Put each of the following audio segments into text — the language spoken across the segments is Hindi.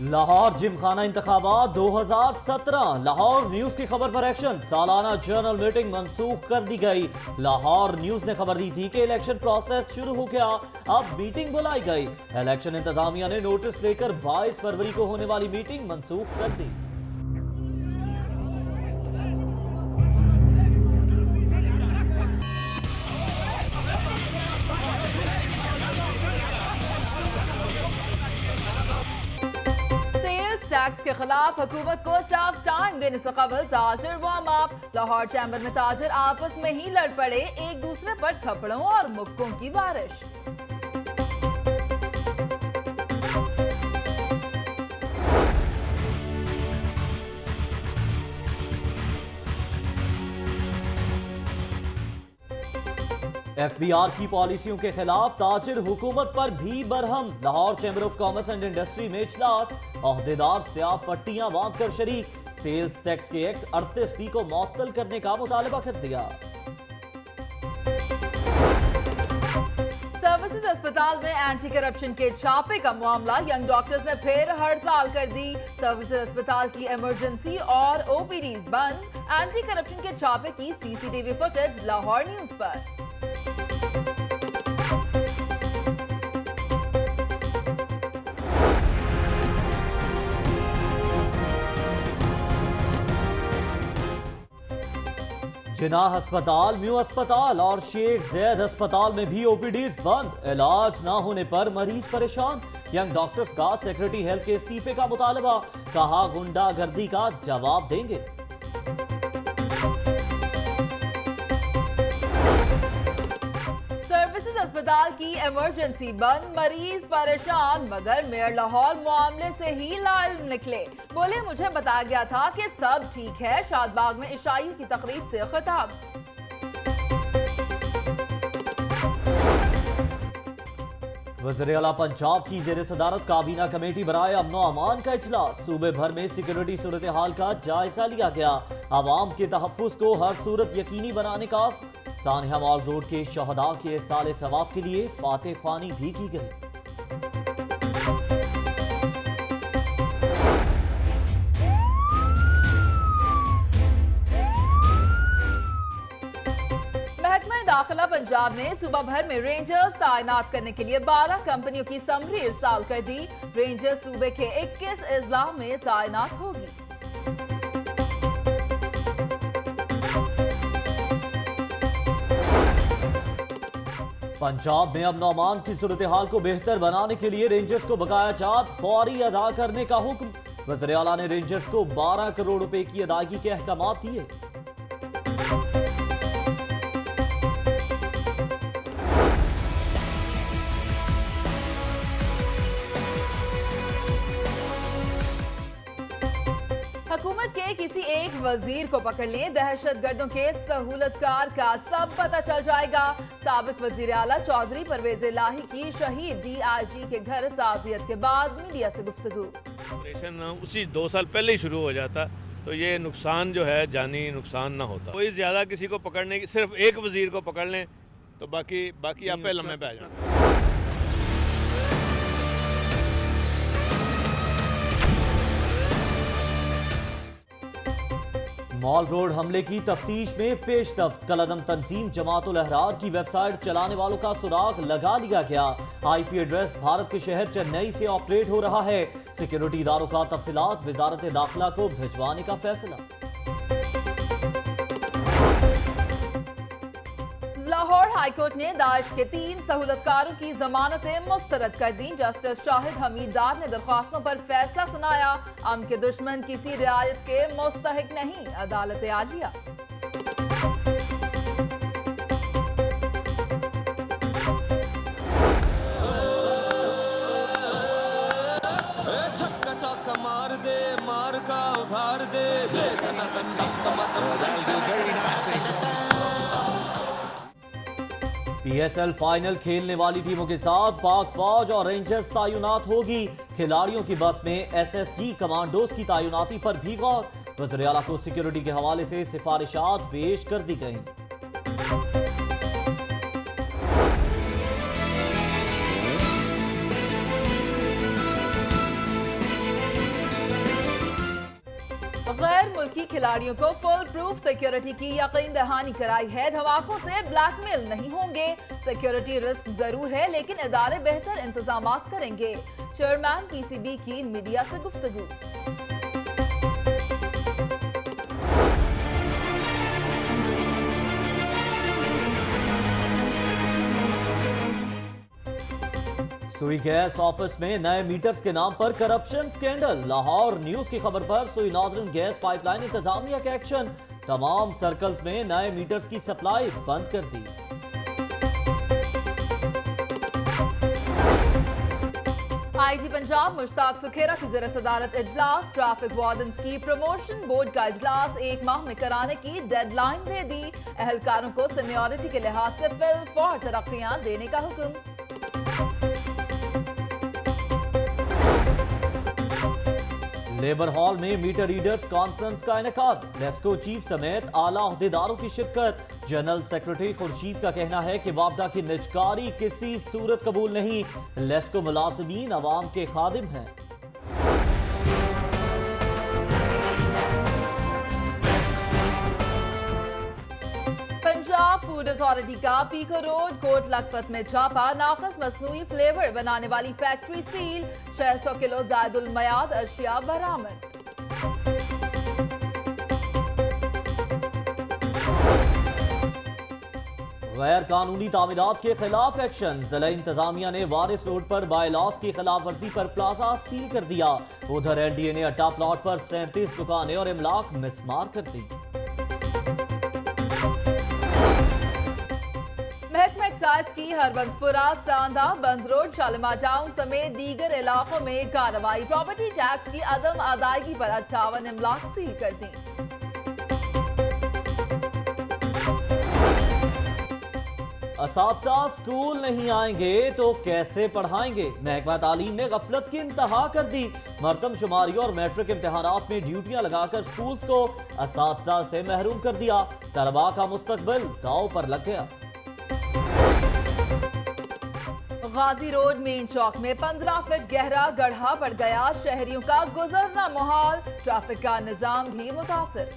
लाहौर जिमखाना इंतखाबात 2017 लाहौर न्यूज की खबर पर एक्शन। सालाना जनरल मीटिंग मंसूख कर दी गई। लाहौर न्यूज ने खबर दी थी कि इलेक्शन प्रोसेस शुरू हो गया, अब मीटिंग बुलाई गई। इलेक्शन इंतजामिया ने नोटिस लेकर 22 फरवरी को होने वाली मीटिंग मंसूख कर दी। टैक्स के खिलाफ हुकूमत को टफ टाइम देने से कबल ताजर वार्म अप। लाहौर चैम्बर में ताजर आपस में ही लड़ पड़े, एक दूसरे पर थप्पड़ों और मुक्कों की बारिश। FBR की पॉलिसियों के खिलाफ ताजिर हुकूमत पर भी Barham. Lahore chamber of commerce and industry में इजलास, ओहदेदार स्याह पट्टियां बांधकर शरीक। सेल्स टैक्स के एक्ट 38B को मुअत्तल करने का मुतालबा कर दिया। सर्विसेज अस्पताल में एंटी करप्शन के छापे का मामला, यंग डॉक्टर्स ने फिर हड़ताल कर दी। सर्विसेज अस्पताल की इमरजेंसी और OPDs बंद। एंटी करप्शन के छापे की CCTV फुटेज लाहौर न्यूज पर। जिनाह अस्पताल, म्यू अस्पताल और शेख जैद अस्पताल में भी OPDs बंद। इलाज ना होने पर मरीज परेशान। यंग डॉक्टर्स का सेक्रेटरी हेल्थ के इस्तीफे का मुतालबा, कहा गुंडागर्दी का जवाब देंगे। सर्विसेज अस्पताल की इमरजेंसी बंद, मरीज परेशान, मगर मेयर लाहौर मामले से ही लाल निकले। बोले मुझे बताया गया था कि सब ठीक है। शादबाग में इशाई की तकरीब से खिताब। वज़ीर आला पंजाब की जेर सदारत काबीना कमेटी बराए अमनो अमान का इजलास। सूबे भर में सिक्योरिटी सूरत हाल का जायजा लिया गया। आवाम के तहफ़्फ़ुज़ को हर सूरत यकीनी बनाने का आज़म। सानिया मॉल रोड के शहदा के साले सवाब के लिए फातह ख्वानी भी की गई। महकमा दाखिला पंजाब ने सूबा भर में रेंजर्स तैनात करने के लिए 12 कंपनियों की समरी इरसाल कर दी। रेंजर्स सूबे के 21 अजला में तैनात होगी। पंजाब में अमन अमान की सूरत हाल को बेहतर बनाने के लिए रेंजर्स को बकाया जात फौरी अदा करने का हुक्म। वज़ीर आला ने रेंजर्स को 12 करोड़ रुपए की अदायगी के अहकामात दिए। हुकूमत के किसी एक वजीर को पकड़ लें, दहशतगर्दों के सहूलतकार का सब पता चल जाएगा। साबिक वजीर आला चौधरी परवेज इलाही की शहीद DIG के घर ताज़ियत के बाद मीडिया से गुफ्तगू। ऑपरेशन उसी 2 साल पहले ही शुरू हो जाता तो ये नुकसान जो है जानी नुकसान ना होता। कोई ज़्यादा किसी को पकड़ने की, सिर्फ एक वजीर को पकड़ लें तो बाकी आप पे लम्हे पे आ जाए। मॉल रोड हमले की तफ्तीश में पेशरफ्त। कलअदम तंजीम जमातुल अहरार की वेबसाइट चलाने वालों का सुराग लगा लिया गया। IP एड्रेस भारत के शहर चेन्नई से ऑपरेट हो रहा है। सिक्योरिटी इदारों का तफसीलात वजारत दाखिला को भिजवाने का फैसला। लाहौर हाईकोर्ट ने दाइश के 3 सहूलतकारों की जमानतें मुस्तरद कर दी। जस्टिस शाहिद हमीद डार ने दरख्वास्तों पर फैसला सुनाया। अमन के दुश्मन किसी रियायत के मुस्तहिक नहीं, अदालत आलिया। मार दे, मार का उधार दे, PSL फाइनल खेलने वाली टीमों के साथ पाक फौज और रेंजर्स तैनात होगी। खिलाड़ियों की बस में SSG कमांडोज की तैनाती पर भी गौर। वज़ीर आला को सिक्योरिटी के हवाले से सिफारिशात पेश कर दी गईं। मुल्की खिलाड़ियों को फुल प्रूफ सिक्योरिटी की यकीन दहानी कराई है। धमाकों से ब्लैकमेल नहीं होंगे, सिक्योरिटी रिस्क जरूर है लेकिन इदारे बेहतर इंतजाम करेंगे। चेयरमैन पीसीबी की मीडिया से गुफ्तगू। सुई गैस ऑफिस में नए मीटर्स के नाम पर करप्शन स्कैंडल। लाहौर न्यूज की खबर पर सुई नॉर्दर्न गैस पाइपलाइन इंतजामिया का एक्शन। तमाम सर्कल्स में नए मीटर्स की सप्लाई बंद कर दी। आईजी पंजाब मुश्ताक सुखेरा की ज़ेर सदारत इजलास। ट्रैफिक वार्डन्स की प्रमोशन बोर्ड का इजलास 1 माह में कराने की डेडलाइन दे दी। एहलकारों को सीनियरिटी के लिहाज से फिल फॉर तरक्कियां देने का हुक्म। लेबर हॉल में मीटर रीडर्स कॉन्फ्रेंस का इनेकाद। लेस्को चीफ समेत आला अहदेदारों की शिरकत। जनरल सेक्रेटरी खुर्शीद का कहना है कि वापडा की निजकारी किसी सूरत कबूल नहीं। लेस्को मुलाजिमीन अवाम के खादिम हैं। पंजाब फूड अथॉरिटी का पीको रोड कोट लखपत में छापा। नाकस मसनूई फ्लेवर बनाने वाली फैक्ट्री सील। 600 किलो जायदुल मयाद अशिया बरामद। गैर कानूनी तामीरात के खिलाफ एक्शन। जिला इंतजामिया ने वारिस रोड पर बायलॉस की खिलाफ वर्जी पर प्लाजा सील कर दिया। उधर एलडीए ने अड्डा प्लॉट पर 37 दुकानें और इमलाक मिसमार कर दी। महकमा एक्साइज की हरबंसपुरा, सांदा, बंद रोड, शालिमार टाउन समेत दीगर इलाकों में कार्रवाई। प्रॉपर्टी टैक्स की अदम अदायगी पर 58 इमलाक सील कर दी। असातिज़ा स्कूल नहीं आएंगे तो कैसे पढ़ाएंगे। महकमा तालीम ने गफलत की इंतहा कर दी। मरदमशुमारी और मैट्रिक इम्तिहानात में ड्यूटियां लगाकर स्कूल्स को असातिज़ा से महरूम कर दिया। तलबा का मुस्तकबिल दांव पर लग गया। गाजी रोड मेन चौक में 15 फीट गहरा गड्ढा पड़ गया। शहरियों का गुजरना मुहाल। ट्रैफिक का निजाम भी मुतासिर।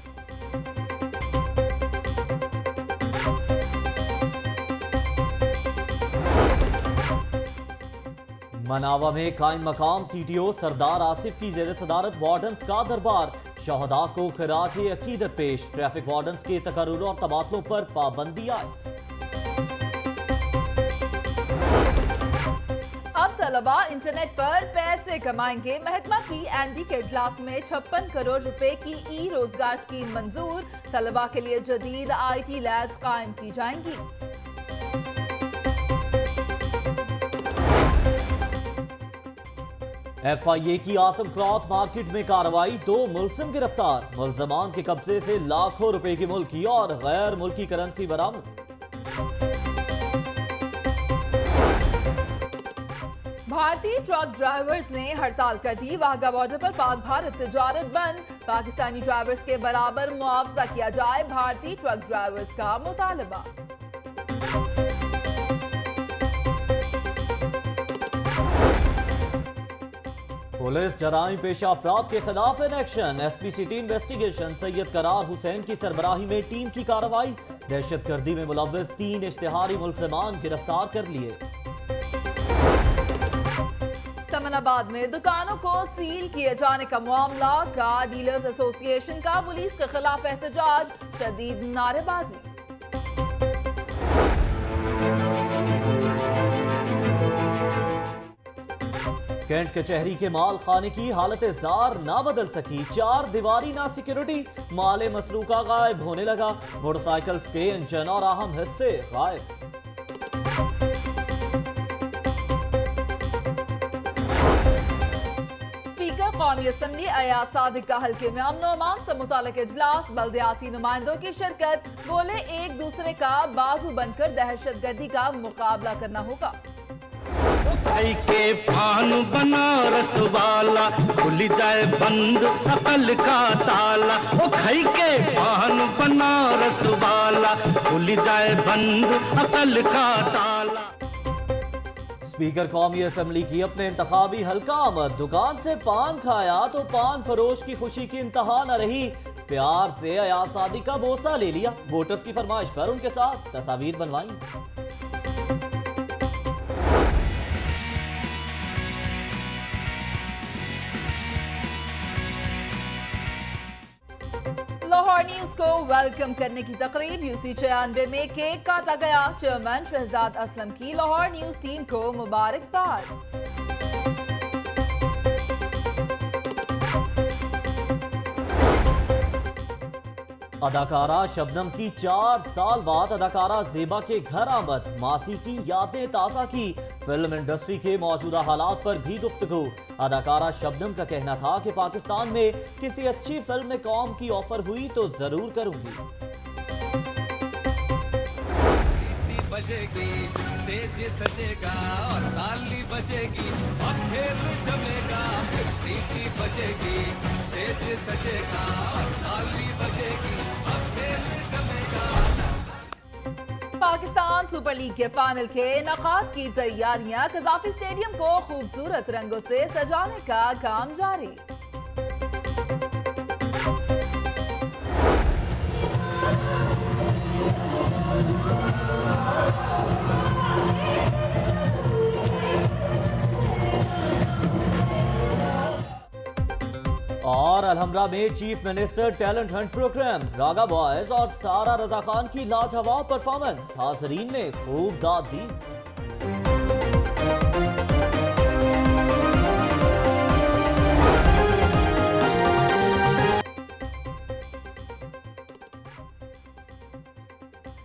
मनावा में कायम मकाम सीटीओ सरदार आसिफ की जेर सदारत वार्डन्स का दरबार। शहदा को खिराज अकीदत पेश। ट्रैफिक वार्डन्स के तकर्रुर और तबादलों पर पाबंदी आयद। अब तलबा इंटरनेट पर पैसे कमाएंगे। महकमा पीएनडी के इजलास में 56 करोड़ रुपए की ई रोजगार स्कीम मंजूर। तलबा के लिए जदीद आईटी लैब्स कायम की जाएंगी। FIA की आसम क्लॉथ मार्केट में कार्रवाई। 2 मुलजिम गिरफ्तार। मुलजमान के कब्जे से लाखों रुपए की मुल्की और गैर मुल्की करेंसी बरामद। भारतीय ट्रक ड्राइवर्स ने हड़ताल कर दी। वाघा बॉर्डर पर पाक भारत तिजारत बंद। पाकिस्तानी ड्राइवर्स के बराबर मुआवजा किया जाए, भारतीय ट्रक ड्राइवर्स का मुतालबा। पुलिस जराइम पेशा अफराद के खिलाफ in action. SP city investigation Syed करार हुसैन की सरबराही में टीम की कार्रवाई। दहशतगर्दी में मुलव्वस 3 इश्तिहारी मुलजमान गिरफ्तार कर लिए। समनाबाद में दुकानों को सील किए जाने का मामला। कार डीलर्स एसोसिएशन का पुलिस के खिलाफ एहतजाज। शदीद नारेबाजी। कैंट कचहरी के माल खाने की हालत जार ना बदल सकी। 4 दीवारी ना सिक्योरिटी। माले मसरूका गायब होने लगा। मोटरसाइकिल्स के इंजन और अहम हिस्से गायब। स्पीकर कौमी असम्बली अयाज सादिक का हल्के में अमन और अमान से मुताल्लिक इजलास। बल्दियाती नुमाइंदों की शिरकत। बोले एक दूसरे का बाजू बनकर दहशतगर्दी का मुकाबला करना होगा। खाई के पान बनारस वाला खुल जाए बंद अकल का ताला। ओ खाई के पान बनारस वाला खुल जाए बंद अकल का ताला। स्पीकर कौमी असम्बली की अपने इंतखाबी हल्का आमद। दुकान से पान खाया तो पान फरोश की खुशी की इंतहा न रही। प्यार से अयाज सादी का बोसा ले लिया, वोटर्स की फरमाइश पर उनके साथ तस्वीर बनवाई। लाहौर न्यूज को वेलकम करने की तकरीब यूसी 96 में केक काटा गया। चेयरमैन शहजाद असलम की लाहौर न्यूज टीम को मुबारकबाद। अदाकारा शबनम की 4 साल बाद अदाकारा जेबा के घर आमद, मासी की यादें ताज़ा की, फिल्म इंडस्ट्री के मौजूदा हालात पर भी गुफ्तगू। अदाकारा शबनम का कहना था कि पाकिस्तान में किसी अच्छी फिल्म में काम की ऑफर हुई तो जरूर करूंगी। बजेगी, स्टेज सजेगा और ताली बजेगी और खेल जमेगा। फिर सीटी बजेगी, स्टेज सजेगा और ताली बजेगी और खेल जमेगा। पाकिस्तान सुपर लीग के फाइनल के इनेकाद की तैयारियां, कजाफी स्टेडियम को खूबसूरत रंगों से सजाने का काम जारी। और अलहमरा में chief minister talent hunt programme, Raga Boys और सारा रजा खान की लाजवाब परफॉर्मेंस, हाजरीन ने खूब दाद दी।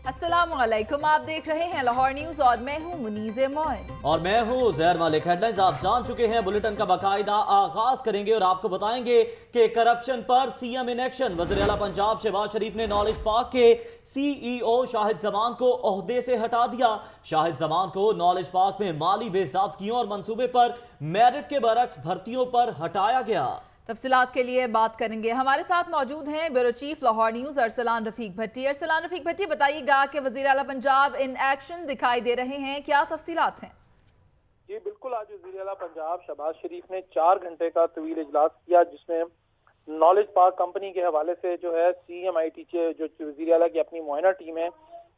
अस्सलामुअलैकुम, आप देख रहे हैं लाहौर न्यूज और मैं हूं मुनीज़े मोइन और मैं हूं ज़हर मलिक। हेडलाइंस आप जान चुके हैं, बुलेटिन का बाकायदा आगाज करेंगे और आपको बताएंगे कि करप्शन पर सीएम इन एक्शन। वज़ीर आला पंजाब शहबाज शरीफ ने नॉलेज पार्क के सीईओ शाहिद जमान को ओहदे से हटा दिया। शाहिद जमान को नॉलेज पार्क में माली बेज़ाब्तियों और मंसूबे पर मेरिट के बरक्स भर्तियों पर हटाया गया। तफसीलात के लिए बात करेंगे। हमारे साथ मौजूद हैं bureau chief Lahore News Arsalan Rafiq Bhatti. Arsalan Rafiq Bhatti, बताइएगा कि वज़ीर आला पंजाब इन एक्शन दिखाई दे रहे हैं, क्या तफसीलात हैं? जी बिल्कुल, आज वज़ीर आला पंजाब शहबाज शरीफ ने 4 घंटे का तवील इजलास किया, जिसमें नॉलेज पार्क कंपनी के हवाले से जो है CMIT जो वज़ीर आला की अपनी मुआयना टीम है,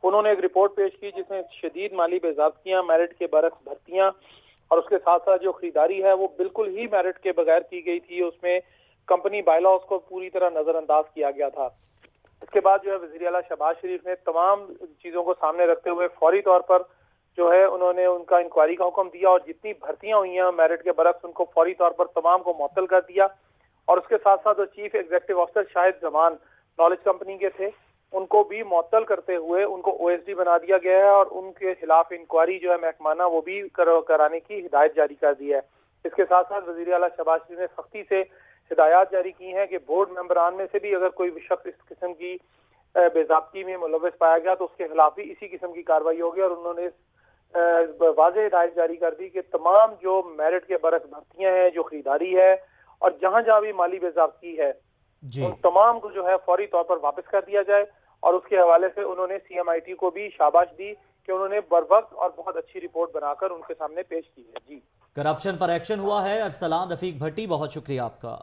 उन्होंने एक रिपोर्ट पेश की जिसमें शदीद माली बेज़ाब्तियां, मेरिट के बरक्स भर्तियां और उसके साथ साथ जो खरीदारी है वो बिल्कुल ही मेरिट के बगैर की गई थी। उसमें कंपनी बायलॉज को पूरी तरह नजरअंदाज किया गया था। इसके बाद जो है वज़ीर आला शहबाज शरीफ ने तमाम चीजों को सामने रखते हुए फौरी तौर पर जो है उन्होंने उनका इंक्वायरी का हुक्म दिया और जितनी भर्तियां हुई हैं मेरिट के बरक्स उनको फौरी तौर पर तमाम को मुअत्तल कर दिया। और उसके साथ साथ जो chief executive officer Shahid Zaman knowledge company के थे, उनको भी मुअत्तल करते हुए उनको OSD बना दिया गया है और उनके खिलाफ इंक्वायरी जो है महकमाना वो भी कराने की हिदायत जारी कर दी है। इसके साथ साथ वज़ीर आला शहबाज शरीफ ने सख्ती से हिदायत जारी की हैं कि बोर्ड मेंबरान में से भी अगर कोई शख्स इस किस्म की बेज़ाब्ती में मुलव्वस पाया गया तो उसके खिलाफ भी इसी किस्म की कार्रवाई होगी। और उन्होंने वाज़ेह हिदायत जारी कर दी कि तमाम जो मेरिट के बरक्स भर्तियां हैं, जो खरीदारी है और जहां जहां भी माली बेज़ाब्ती है, उन तमाम को जो है फौरी तौर पर वापस कर दिया जाए। और उसके हवाले से उन्होंने CMIT को भी शाबाश दी कि उन्होंने बरवक्त और बहुत अच्छी रिपोर्ट बनाकर उनके सामने पेश की है। जी, करप्शन पर एक्शन हुआ है। अरसलान रफीक भट्टी, बहुत शुक्रिया आपका।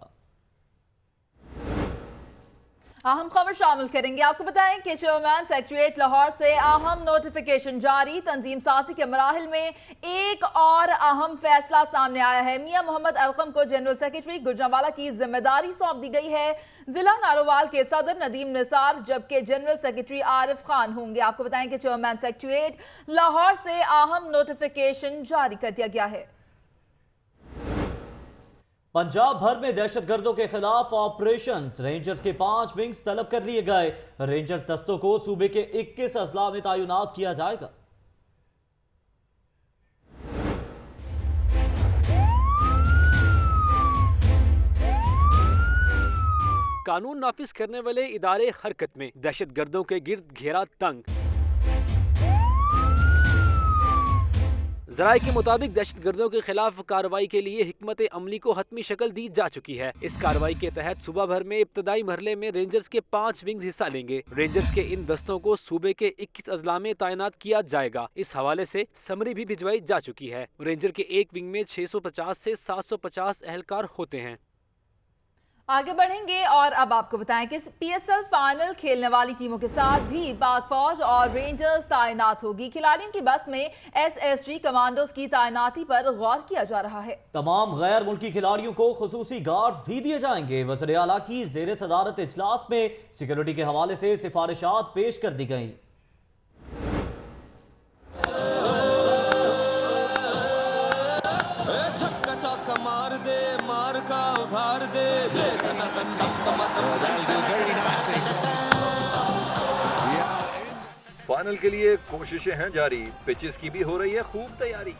अहम खबर शामिल करेंगे। आपको बताएं कि चेयरमैन सेक्रेटरीट लाहौर से अहम नोटिफिकेशन जारी। तंजीम साजी के मराहिल में एक और अहम फैसला सामने आया है। मियां मोहम्मद अलकम को जनरल सेक्रेटरी गुजरांवाला की जिम्मेदारी सौंप दी गई है। जिला नारोवाल के सदर नदीम निसार जबकि जनरल सेक्रेटरी आरिफ खान होंगे। आपको बताएं कि चेयरमैन सेक्रेटरीट लाहौर से अहम नोटिफिकेशन जारी कर दिया गया है। पंजाब भर में दहशतगर्दों के खिलाफ ऑपरेशंस, रेंजर्स के 5 विंग्स तलब कर लिए गए। रेंजर्स दस्तों को सूबे के 21 अजला में तैनात किया जाएगा। कानून नाफिज करने वाले इदारे हरकत में, दहशतगर्दों के गिर्द घेरा तंग। ज़राए के मुताबिक दहशतगर्दों के खिलाफ कार्रवाई के लिए हिकमत अमली को हतमी शक्ल दी जा चुकी है। इस कार्रवाई के तहत सूबा भर में इब्तदाई मरहले में रेंजर्स के 5 विंग्स हिस्सा लेंगे। रेंजर्स के इन दस्तों को सूबे के 21 अजला में तैनात किया जाएगा। इस हवाले से समरी भी भिजवाई जा चुकी है। रेंजर के एक विंग में 650 से 750 एहलकार होते हैं। आगे बढ़ेंगे और अब आपको बताएं कि पीएसएल फाइनल खेलने वाली टीमों के साथ भी पाक फौज और रेंजर्स तैनात होगी। खिलाड़ियों की बस में एसएसजी कमांडोज की तैनाती पर गौर किया जा रहा है। तमाम गैर मुल्की खिलाड़ियों को खुसूसी गार्ड्स भी दिए जाएंगे। वज़ीर आला की ज़ेर सदारत इजलास में सिक्योरिटी के हवाले से सिफारिशात पेश कर दी गई। मार का उधार दे फाइनल के लिए कोशिशें हैं जारी, पिचेस की भी हो रही है खूब तैयारी।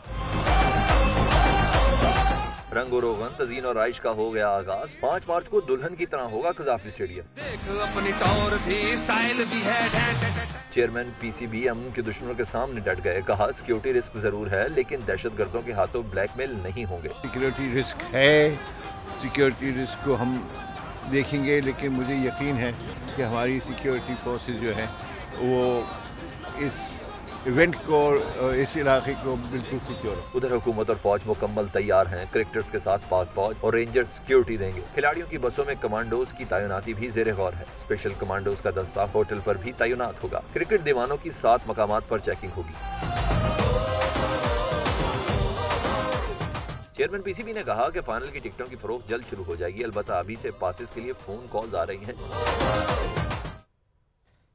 रंगो रोगन तजीन और आइश का हो गया आगाज। 5 मार्च को दुल्हन की तरह होगा कजाफी स्टेडियम। देख अपनी टौर भी स्टाइल भी है। चेयरमैन पीसीबी अमन के दुश्मनों के सामने डट गए। कहा सिक्योरिटी रिस्क जरूर है लेकिन दहशतगर्दों के हाथों ब्लैकमेल नहीं होंगे। सिक्योरिटी रिस्क है, सिक्योरिटी रिस्क को हम देखेंगे, लेकिन मुझे यकीन है कि हमारी सिक्योरिटी फोर्सेस जो है वो इस इवेंट को, इस इलाके को बिल्कुल सिक्योर। उधर हुकूमत और फौज मुकम्मल तैयार हैं। क्रिकेटर्स के साथ पाक फौज और रेंजर्स सिक्योरिटी देंगे। खिलाड़ियों की बसों में कमांडोज की तैनाती भी जेर गौर है। स्पेशल कमांडोज का दस्ता होटल पर भी तैनात होगा। क्रिकेट दीवानों की 7 मकामात पर चेकिंग होगी। चेयरमैन पीसीबी ने कहा कि फाइनल की टिकटों की फरोख्त जल्द शुरू हो जाएगी। अलबत्ता अभी से पासेस के लिए फोन कॉल्स आ रही हैं।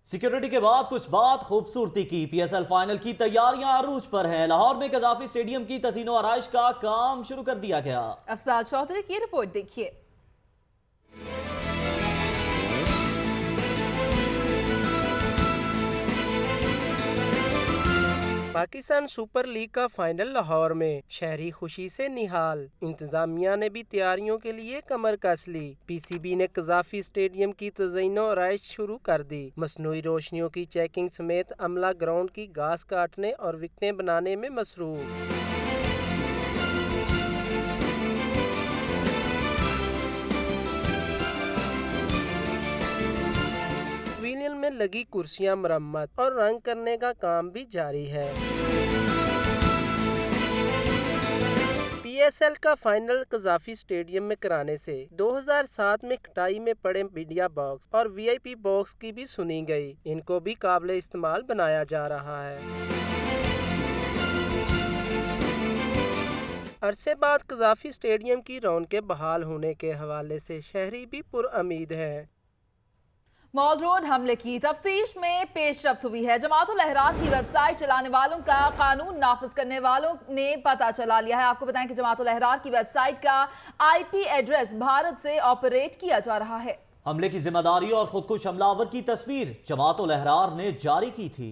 सिक्योरिटी के बाद कुछ बात खूबसूरती की। पीएसएल फाइनल की तैयारियां अरूज पर हैं। लाहौर में कजाफी स्टेडियम की तज़ीनो आराइश का काम शुरू कर दिया गया। अफसाद चौधरी की रिपोर्ट देखिए। पाकिस्तान सुपर लीग का फाइनल लाहौर में, शहरी खुशी से निहाल। इंतजामिया ने भी तैयारियों के लिए कमर कस ली। पीसीबी ने कजाफी स्टेडियम की तज़ीनो आराइश शुरू कर दी। मसनूई रोशनियों की चेकिंग समेत अमला ग्राउंड की घास काटने और विकेटें बनाने में मसरूफ। पवेलियन में लगी कुर्सियां मरम्मत और रंग करने का काम भी जारी है। पीएसएल का फाइनल कजाफी स्टेडियम में कराने से 2007 में कटाई में पड़े मीडिया बॉक्स और वीआईपी बॉक्स की भी सुनी गई। इनको भी काबिले इस्तेमाल बनाया जा रहा है। अरसे बाद कजाफी स्टेडियम की रौनकें बहाल होने के हवाले से शहरी भी पुरउम्मीद हैं। मॉल रोड हमले की तफ्तीश में पेशरफ्त हुई है। जमातुल अहरार की वेबसाइट चलाने वालों का कानून नाफिज करने वालों ने पता चला लिया है। आपको बताएं कि जमातुल अहरार की वेबसाइट का आईपी एड्रेस भारत से ऑपरेट किया जा रहा है। हमले की जिम्मेदारी और खुदकुश हमलावर की तस्वीर जमातुल अहरार ने जारी की थी।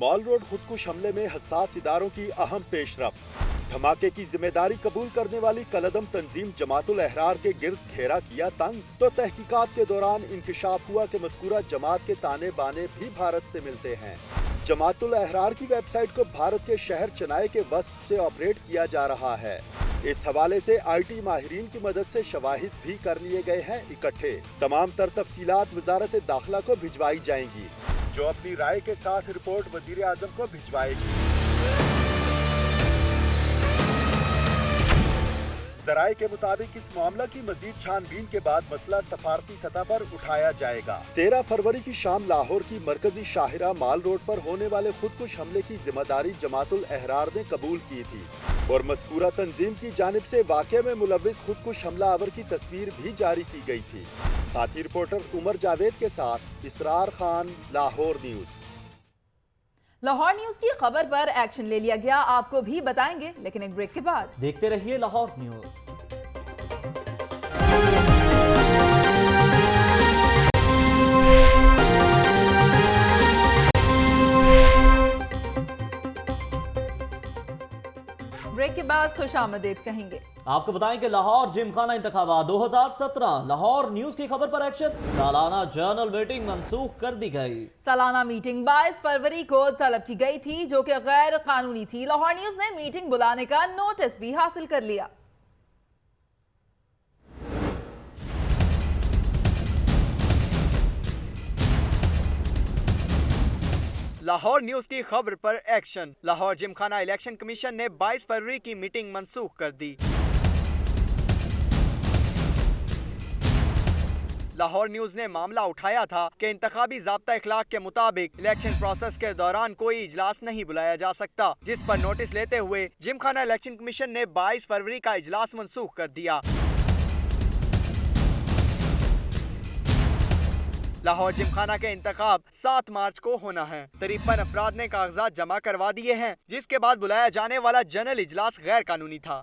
मॉल रोड खुदकुश हमले में हसास इदारों की अहम पेशरफ्त। धमाके की जिम्मेदारी कबूल करने वाली कलदम तंजीम जमातुल अहरार के गिर्द घेरा किया तंग, तो तहकीकात के दौरान इंकशाफ हुआ कि मज़कूरा जमात के ताने बाने भी भारत से मिलते हैं। जमातुल अहरार की वेबसाइट को भारत के शहर चेन्नई के वस्त से ऑपरेट किया जा रहा है। इस हवाले से आईटी माहिरीन की मदद से शवाहिद भी कर लिए गए हैं इकट्ठे। तमाम तर तफसीलात वजारत दाखिला को भिजवाई जाएंगी, जो अपनी राय के साथ रिपोर्ट वजीर आजम को भिजवाएगी। जराये के मुताबिक इस मामला की मजीद छानबीन के बाद मसला सफारती सतह पर उठाया जाएगा। 13 फरवरी की शाम लाहौर की मरकजी शाहिरा माल रोड पर होने वाले खुदकुश हमले की जिम्मेदारी जमातुल अहरार ने कबूल की थी और मज़कूरा तंजीम की जानिब से वाक़े में मुलव्विस खुदकुश हमलावर की तस्वीर भी जारी की गई थी। साथी रिपोर्टर उमर जावेद के साथ इसरार खान, लाहौर न्यूज। लाहौर न्यूज की खबर पर एक्शन ले लिया गया, आपको भी बताएंगे, लेकिन एक ब्रेक के बाद। देखते रहिए लाहौर न्यूज। ब्रेक के बाद खुशामदीद कहेंगे। आपको बताएं कि लाहौर जिमखाना इंतखाबात 2017, लाहौर न्यूज की खबर पर एक्शन। सालाना जर्नल मीटिंग मंसूख कर दी गई। सालाना मीटिंग 22 फरवरी को तलब की गई थी, जो कि गैर कानूनी थी। लाहौर न्यूज ने मीटिंग बुलाने का नोटिस भी हासिल कर लिया। लाहौर न्यूज की खबर पर action. Lahore Gymkhana election commission ने 22 फरवरी की मीटिंग मंसूख कर दी। लाहौर न्यूज ने मामला उठाया था कि इंतखाबी ज़ाब्ता इखलाक के मुताबिक इलेक्शन प्रोसेस के दौरान कोई इजलास नहीं बुलाया जा सकता, जिस पर नोटिस लेते हुए जिमखाना इलेक्शन कमीशन ने 22 फरवरी का इजलास मंसूख कर दिया। लाहौर जिमखाना के इंतखाब 7 मार्च को होना है। 53 अफराद ने कागजात जमा करवा दिए हैं, जिसके बाद बुलाया जाने वाला जनरल इजलास गैर कानूनी था।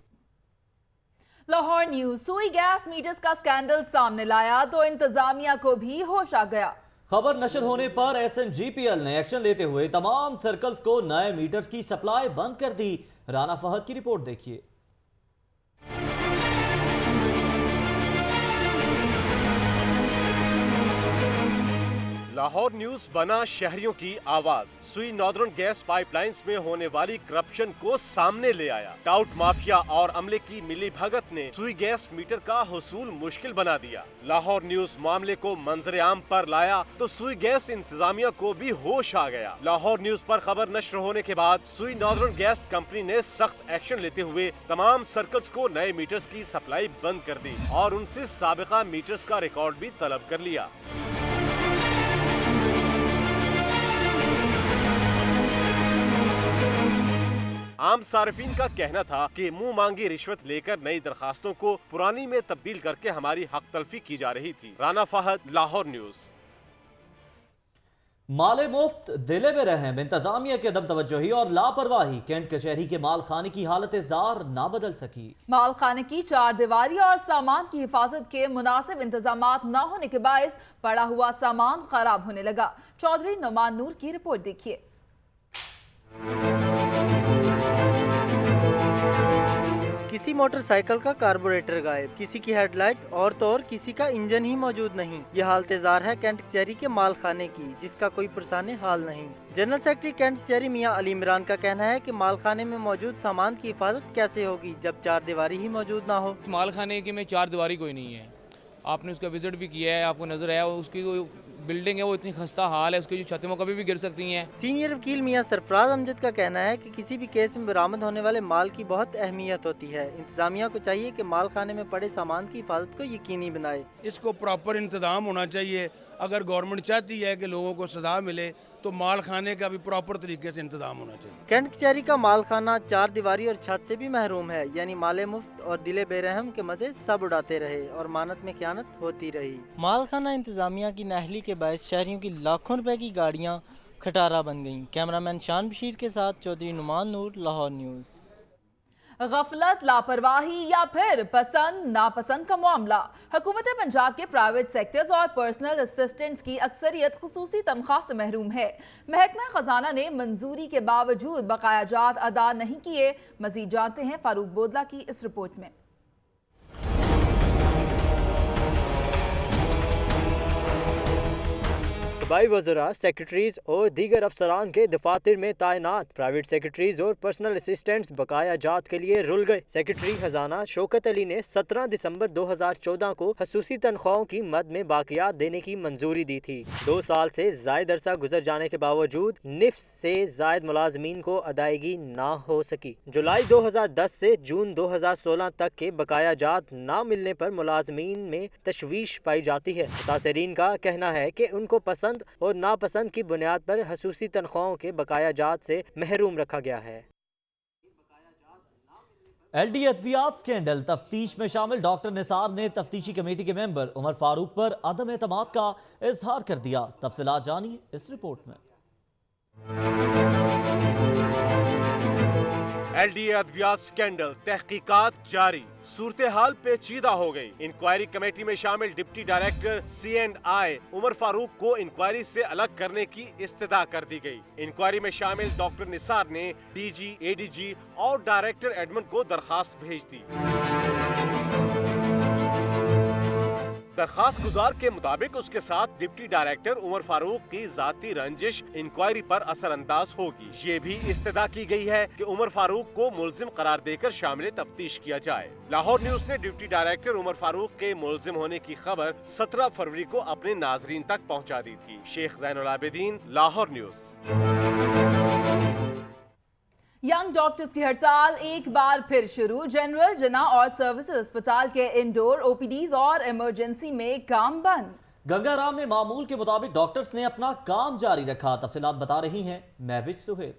लाहौर न्यूज सुई गैस मीटर्स का स्कैंडल सामने लाया तो इंतजामिया को भी होश आ गया। खबर नशर होने पर SNGPL ने एक्शन लेते हुए तमाम सर्कल्स को नए मीटर्स की सप्लाई बंद कर दी। राना फहद की रिपोर्ट देखिए। लाहौर न्यूज बना शहरियों की आवाज। सुई नॉर्दर्न गैस पाइपलाइंस में होने वाली करप्शन को सामने ले आया। टाउट माफिया और अमले की मिली भगत ने सुई गैस मीटर का हुसूल मुश्किल बना दिया। लाहौर न्यूज मामले को मंजर आम पर लाया तो सुई गैस इंतजामिया को भी होश आ गया। लाहौर न्यूज पर खबर नश्र होने के बाद सुई नॉर्दर्न गैस कंपनी ने सख्त एक्शन लेते हुए तमाम सर्कल्स को नए मीटर्स की सप्लाई बंद कर दी और उनसे साबिका मीटर्स का रिकॉर्ड भी तलब कर लिया। आम सार्फिन का कहना था कि मुंह मांगी रिश्वत लेकर नई दरखास्तों को पुरानी में तब्दील करके हमारी हक तलफी की जा रही थी। राना फहद, लाहौर न्यूज। माले मुफ्त दिले में रहम, इंतजामिया के अदम तवज्जोही और लापरवाही कैंट कचहरी के माल खाने की हालत जार ना बदल सकी। माल खाने की 4 दीवारी और सामान की हिफाजत के मुनासिब इंतजामात न होने के बायस पड़ा हुआ सामान खराब होने लगा। चौधरी नुमान नूर की रिपोर्ट देखिए। किसी मोटरसाइकिल का कार्बोरेटर गायब, किसी की हेडलाइट और तो और किसी का इंजन ही मौजूद नहीं। यह हालत जार है कैंट कचहरी के माल खाने की, जिसका कोई पुरसाने हाल नहीं। जनरल सेक्रेटरी कैंट कचहरी मियां अली इमरान का कहना है कि माल खाने में मौजूद सामान की हिफाजत कैसे होगी जब 4 दीवारी ही मौजूद ना हो। माल खाने की में 4 दीवारी कोई नहीं है। आपने उसका विजिट भी किया है, आपको नजर आया उसकी जो बिल्डिंग है वो इतनी खस्ता हाल है, उसकी जो छतें वो कभी भी गिर सकती हैं। सीनियर वकील मियां सरफराज अमजद का कहना है कि किसी भी केस में बरामद होने वाले माल की बहुत अहमियत होती है। इंतजामिया को चाहिए कि माल खाने में पड़े सामान की हिफाजत को यकीनी बनाए। इसको प्रॉपर इंतजाम होना चाहिए। अगर गवर्नमेंट चाहती है कि लोगों को सजा मिले तो माल खाने का भी प्रॉपर तरीके से इंतजाम होना चाहिए। कैंट कचहरी का माल खाना 4 दीवारी और छत से भी महरूम है, यानी माले मुफ्त और दिले बेरहम के मजे सब उड़ाते रहे और मानत में खयानत होती रही। माल खाना इंतजामिया की नाहली के बायस शहरियों की लाखों रुपए की गाड़ियाँ खटारा बन गईं। कैमरामैन शान बशीर के साथ चौधरी नुमान नूर, लाहौर न्यूज़। गफलत, लापरवाही या फिर पसंद नापसंद का मामला। हुकूमत पंजाब के प्राइवेट सेक्टर्स और पर्सनल असिस्टेंट्स की अक्सरियत खुसूसी तनख्वाह से महरूम है। महकमा खजाना ने मंजूरी के बावजूद बकायाजात अदा नहीं किए। मजीद जानते हैं फारूक बोदला की इस रिपोर्ट में। सूबाई वज़रा, सेक्रेटरीज और दीगर अफसरान के दफातर में तैनात प्राइवेट सेक्रेटरीज और पर्सनल असिस्टेंट्स बकाया जात के लिए रुल गए। सेक्रेटरी खजाना शौकत अली ने 17 दिसंबर 2014 को खसूसी तनख्वाहों की मद में बाकियात देने की मंजूरी दी थी। 2 साल से जायद अरसा गुजर जाने के बावजूद निफ्स से जायद मुलाजमीन को अदायगी ना हो सकी। जुलाई 2010 से जून 2016 तक के बकाया जात ना मिलने पर मुलाजमीन में तशवीश पाई जाती है। मुतासरीन का कहना है कि उनको पसंद और नापसंद की बुनियाद पर खसूसी तनख्वाहों के बकाया जात से महरूम रखा गया है। LD अद्वियात स्कैंडल तफ्तीश में शामिल डॉक्टर निसार ने तफ्तीशी कमेटी के मेंबर उमर फारूक पर अदम एतमाद का इजहार कर दिया। तफसीलात जानिए इस रिपोर्ट में। LD अद्वियात स्कैंडल तहकीकात जारी, सूरत हाल पेचीदा हो गई। इंक्वायरी कमेटी में शामिल deputy director C&I Umar Farooq को इंक्वायरी से अलग करने की इस्तदा कर दी गई। इंक्वायरी में शामिल डॉक्टर निसार ने DG, ADG और डायरेक्टर एडमिन को दरखास्त भेज दी। दरखास्त गुजार के मुताबिक उसके साथ डिप्टी डायरेक्टर उमर फारूक की जाती रंजिश इंक्वायरी पर असरअंदाज होगी। ये भी इस्तदा की गई है कि उमर फारूक को मुलजिम करार देकर शामिल तफ्तीश किया जाए। लाहौर न्यूज ने डिप्टी डायरेक्टर उमर फारूक के मुलजिम होने की खबर 17 फरवरी को अपने नाजरीन तक पहुँचा दी थी। Sheikh Zainul Abidin, Lahore news. Young doctors की हड़ताल एक बार फिर शुरू। जनरल, जना और सर्विसेज अस्पताल के इंडोर ओपीडीज और इमरजेंसी में काम बंद। गंगाराम में मामूल के मुताबिक डॉक्टर्स ने अपना काम जारी रखा। तफसीलात बता रही हैं महविश सुहेल।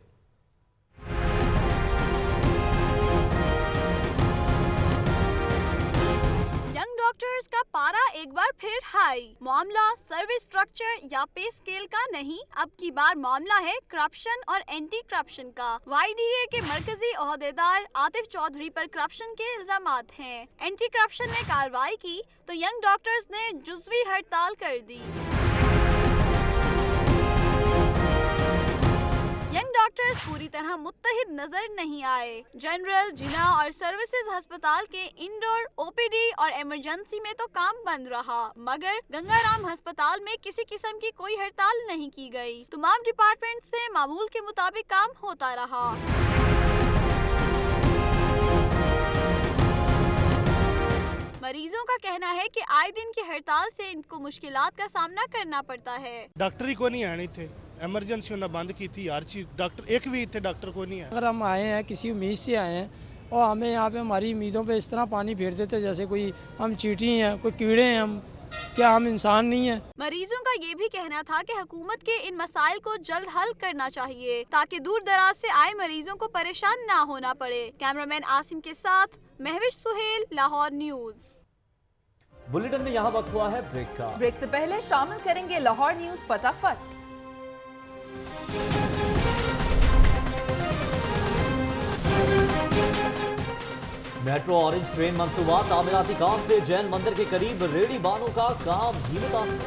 डॉक्टर्स का पारा एक बार फिर हाई। मामला सर्विस स्ट्रक्चर या पे स्केल का नहीं, अब की बार मामला है करप्शन और एंटी करप्शन का। YDA के मरकजी ओहदेदार आतिफ चौधरी पर करप्शन के इल्जामात हैं। एंटी करप्शन ने कार्रवाई की तो यंग डॉक्टर्स ने जुज़वी हड़ताल कर दी। यंग डॉक्टर्स पूरी तरह मुत्तहिद नजर नहीं आए। जनरल, जिना और सर्विसेज अस्पताल के इंडोर ओपीडी और इमरजेंसी में तो काम बंद रहा, मगर गंगाराम अस्पताल में किसी किस्म की कोई हड़ताल नहीं की गई। तमाम डिपार्टमेंट्स में मामूल के मुताबिक काम होता रहा। मरीजों का कहना है कि आए दिन की हड़ताल से इनको मुश्किलात का सामना करना पड़ता है। डॉक्टर ही को नहीं आने थे, एमरजेंसी उन्होंने बंद की थी, हर चीज डॉक्टर एक भी थे, डॉक्टर को नहीं है। अगर हम आए हैं किसी उम्मीद से आए हैं और हमें यहाँ पे हमारी उम्मीदों पे इस तरह पानी फेर देते जैसे कोई हम चींटी हैं, कोई कीड़े हैं, हम क्या हम इंसान नहीं है। मरीजों का ये भी कहना था कि हुकूमत के इन मसाइल को जल्द हल करना चाहिए ताकि दूर दराज से आए मरीजों को परेशान ना होना पड़े। कैमरामैन आसिम के साथ महविश सुहेल, लाहौर न्यूज। बुलेटिन में यहाँ वक्त हुआ है ब्रेक का। ब्रेक से पहले शामिल करेंगे लाहौर न्यूज फटाफट। मेट्रो ऑरेंज ट्रेन मंसूबा तामीराती काम से जैन मंदिर के करीब रेडी बानों का काम भी मुतासर।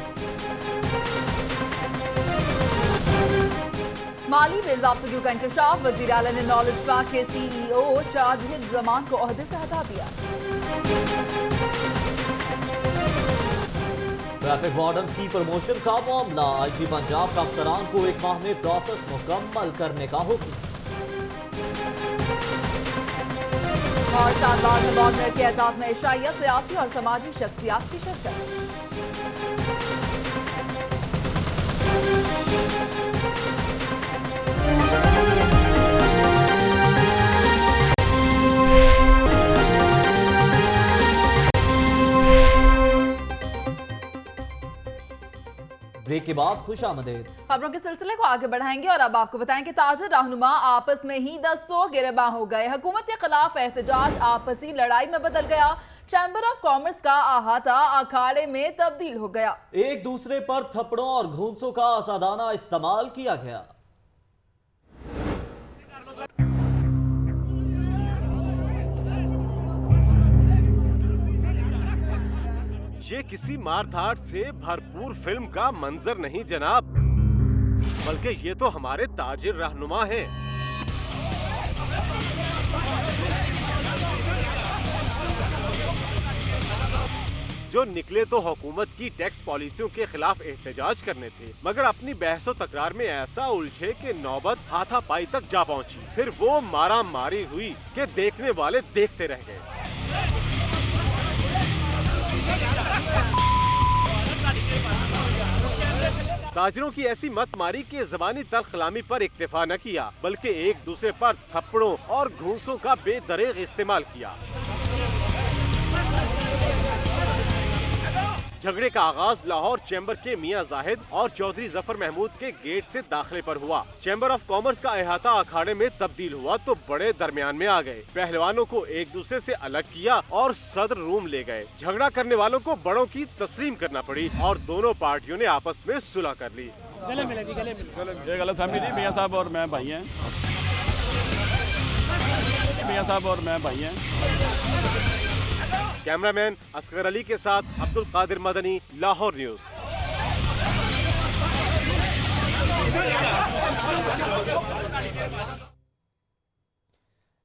माली बेज़ाब्तगियों का इंकशाफ, वज़ीर आला ने नॉलेज पार्क के CEO शाहिद जमान को ओहदे से हटा दिया। ट्रैफिक वार्डन्स की प्रमोशन का मामला, IG पंजाब का अफसरान को 1 माह में प्रोसेस मुकम्मल करने का हुक्म। और शाहबाज नवाज मेयर के एजाज में इशाइया सियासी और समाजी शख्सियात की शिरकत। ब्रेक के बाद खुशामदीद। खबरों के सिलसिले को आगे बढ़ाएंगे और अब आपको बताएं कि ताजर रहनुमा आपस में ही दस्तों गिरबां हो गए। हुकूमत के खिलाफ एहतजाज आपसी लड़ाई में बदल गया। चैम्बर ऑफ कॉमर्स का अहाता अखाड़े में तब्दील हो गया। एक दूसरे पर थप्पड़ों और घूंसों का आसादाना इस्तेमाल किया गया। ये किसी मारधाड़ से भरपूर फिल्म का मंजर नहीं जनाब, बल्कि ये तो हमारे ताजिर रहनुमा हैं। जो निकले तो हुकूमत की टैक्स पॉलिसियों के खिलाफ एहतजाज करने थे, मगर अपनी बहसो तकरार में ऐसा उलझे कि नौबत हाथापाई तक जा पहुंची। फिर वो मारा मारी हुई कि देखने वाले देखते रह गए। ताजिरों की ऐसी मत मारी कि ज़बानी तलखलामी पर इक्तिफा न किया, बल्कि एक दूसरे पर थप्पड़ों और घूंसों का बेदरेग इस्तेमाल किया। झगड़े का आगाज लाहौर चैम्बर के मियां जाहिद और चौधरी जफर महमूद के गेट से दाखिले पर हुआ। चैम्बर ऑफ कॉमर्स का अहाता अखाड़े में तब्दील हुआ तो बड़े दरमियान में आ गए। पहलवानों को एक दूसरे से अलग किया और सदर रूम ले गए। झगड़ा करने वालों को बड़ों की तस्लीम करना पड़ी और दोनों पार्टियों ने आपस में सुलह कर ली। गले मिले जी, गले मिले। ये गलतफहमी थी, मियां साहब और मैं भाई हैं। मियां साहब और मैं भाई हैं। कैमरामैन असगर अली के साथ अब्दुल कादिर मदनी, लाहौर न्यूज।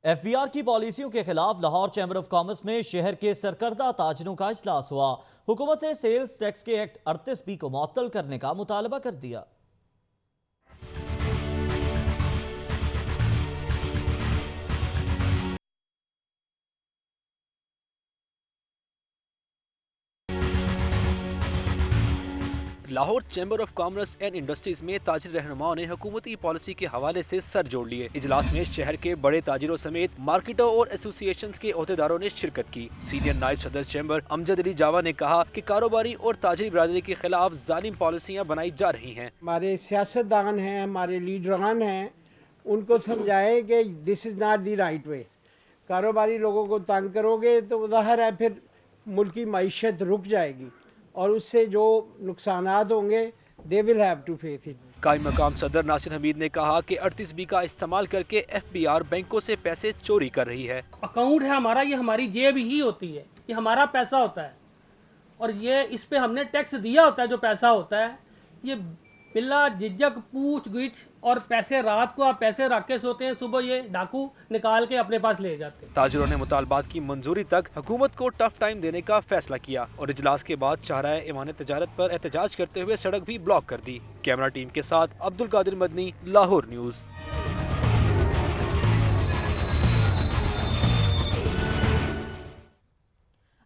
एफबीआर की पॉलिसियों के खिलाफ लाहौर चैम्बर ऑफ कॉमर्स में शहर के सरकर्दा ताजरों का इजलास हुआ। हुकूमत से सेल्स टैक्स के एक्ट 38B को मुअत्तल करने का मुतालबा कर दिया। Lahore chamber of commerce and industries में ताजिर रहनुमाओं ने हुकूमती पॉलिसी के हवाले से सर जोड़ लिए। इजलास में शहर के बड़े ताजिरों समेत मार्केटों और एसोसिएशंस के ओहदेदारों ने शिरकत की। सीनियर नायब सदर चैम्बर अमजद अली जावा ने कहा कि कारोबारी और ताजिरी बिरादरी के खिलाफ जालिम पॉलिसियाँ बनाई जा रही हैं। हमारे सियासतदान हैं, हमारे लीडरान हैं, उनको समझाए कि this is not the right way. कारोबारी लोगों को तंग करोगे तो ज़ाहिर है फिर मुल्क की मईशत रुक जाएगी और उससे जो नुकसानात होंगे they will have to face it. कायम मकाम सदर नासिर हमीद ने कहा कि 38B का इस्तेमाल करके एफबीआर बैंकों से पैसे चोरी कर रही है। अकाउंट है हमारा, ये हमारी जेब ही होती है, ये हमारा पैसा होता है और ये इस पे हमने टैक्स दिया होता है। जो पैसा होता है ये बिला झिझक पूछ गिछ और पैसे रात को आप पैसे रख के सोते हैं, सुबह ये डाकू निकाल के अपने पास ले जाते हैं। ताजिरों ने मुतालबात की मंजूरी तक हुकूमत को टफ टाइम देने का फैसला किया और इजलास के बाद शाहराए ईमान तजारत पर एहतजाज करते हुए सड़क भी ब्लॉक कर दी। कैमरा टीम के साथ अब्दुल कादिर मदनी, लाहौर न्यूज़।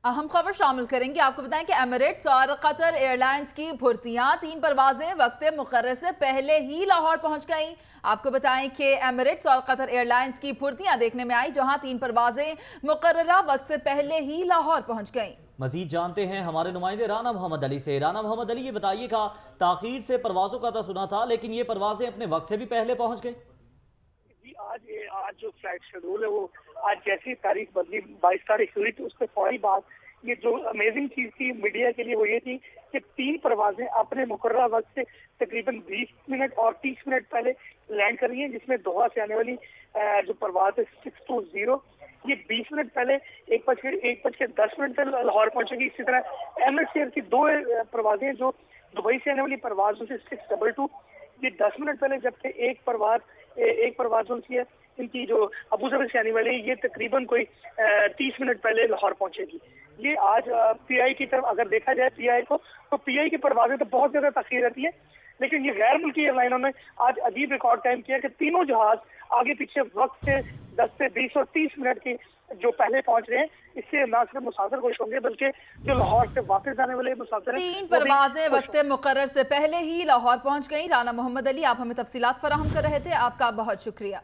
अहम खबर शामिल करेंगे। आपको बताएं कि एमिरेट्स और कतर एयरलाइंस की भर्तियां 3 परवाजें वक्त मुकर्रर से पहले ही लाहौर पहुंच गईं। आपको बताएं कि एमिरेट्स और कतर एयरलाइंस की भर्तियां देखने में आई, जहां 3 परवाजें मुकर्ररा वक्त से पहले ही लाहौर पहुंच गईं। मजीद जानते हैं हमारे नुमाइंदे राना मोहम्मद अली से। राना मोहम्मद अली, ये बताइएगा, ताखीर से परवाजों का तो सुना था, लेकिन ये परवाजें अपने वक्त से भी पहले पहुंच गई? आज जो फ्लाइट शेड्यूल है वो आज जैसी तारीख बदली 22 तारीख हुई तो उसके फौरी बाद ये जो अमेजिंग चीज थी मीडिया के लिए वो ये थी कि 3 परवाजें अपने मुकर्रर वक्त से तकरीबन 20 मिनट और 30 मिनट पहले लैंड कर रही हैं, जिसमें दोहा से आने वाली जो परवाज है 620 ये 20 मिनट पहले 1:10 पर लाहौर पहुंचेगी। इसी तरह एमिरेट्स एयर की 2 परवाजें जो दुबई से आने वाली परवाज से 622 ये 10 मिनट पहले, जबकि एक परवाज उनकी है इनकी जो अबू धाबी से आने वाली ये तकरीबन कोई 30 मिनट पहले लाहौर पहुंचेगी। ये आज पीआई की तरफ अगर देखा जाए पीआई को, तो पीआई की परवाजें तो बहुत ज्यादा तखीर रहती है, लेकिन ये गैर मुल्की एयरलाइनों ने आज अजीब रिकॉर्ड कायम किया कि तीनों जहाज आगे पीछे वक्त से 10 से 20 और 30 मिनट की जो पहले पहुंच रहे हैं। इससे न सिर्फ मुसाफिर खुश होंगे बल्कि जो लाहौर से वापस आने वाले मुसाफिर 3 परवाजें वक्त मुकर्रर से पहले ही लाहौर पहुंच गई। राना मोहम्मद अली, आप हमें तफसीलात फराहम कर रहे थे, आपका बहुत शुक्रिया।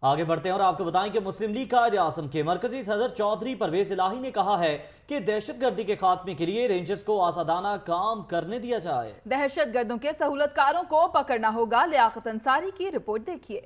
आगे बढ़ते हैं और आपको बताएं कि मुस्लिम लीग कायद आज़म के मरकजी सदर चौधरी परवेज इलाही ने कहा है कि दहशतगर्दी के खात्मे के लिए रेंजर्स को आजादाना काम करने दिया जाए। दहशतगर्दों के सहूलतकारों को पकड़ना होगा। लियाकत अंसारी की रिपोर्ट देखिए।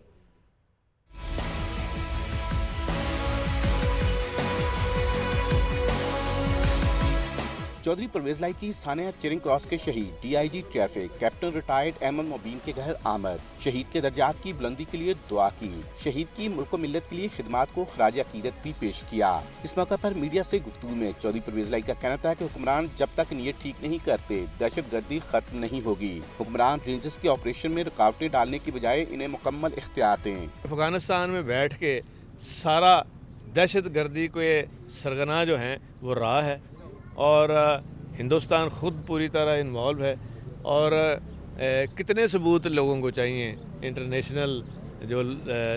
चौधरी परवेज लाई की सानिया चेरिंग क्रॉस के शहीद डीआईजी ट्रैफिक कैप्टन रिटायर्ड एमन मोबीन के घर आमद, शहीद के दर्जात की बुलंदी के लिए दुआ की, शहीद की मुल्क मिल्लत के लिए खिदमात को खराज अकीदत भी पेश किया। इस मौका पर मीडिया से गुफ्तगू में चौधरी परवेज लाई का कहना था कि हुक्मरान जब तक नीयत ठीक नहीं करते दहशतगर्दी खत्म नहीं होगी। हुक्मरान रेंजर्स के ऑपरेशन में रुकावटें डालने की बजाय इन्हें मुकम्मल इख्तियार दें। अफगानिस्तान में बैठ के सारा दहशतगर्दी को सरगना जो है वो राह है और हिंदुस्तान खुद पूरी तरह इन्वॉल्व है और कितने सबूत लोगों को चाहिए। इंटरनेशनल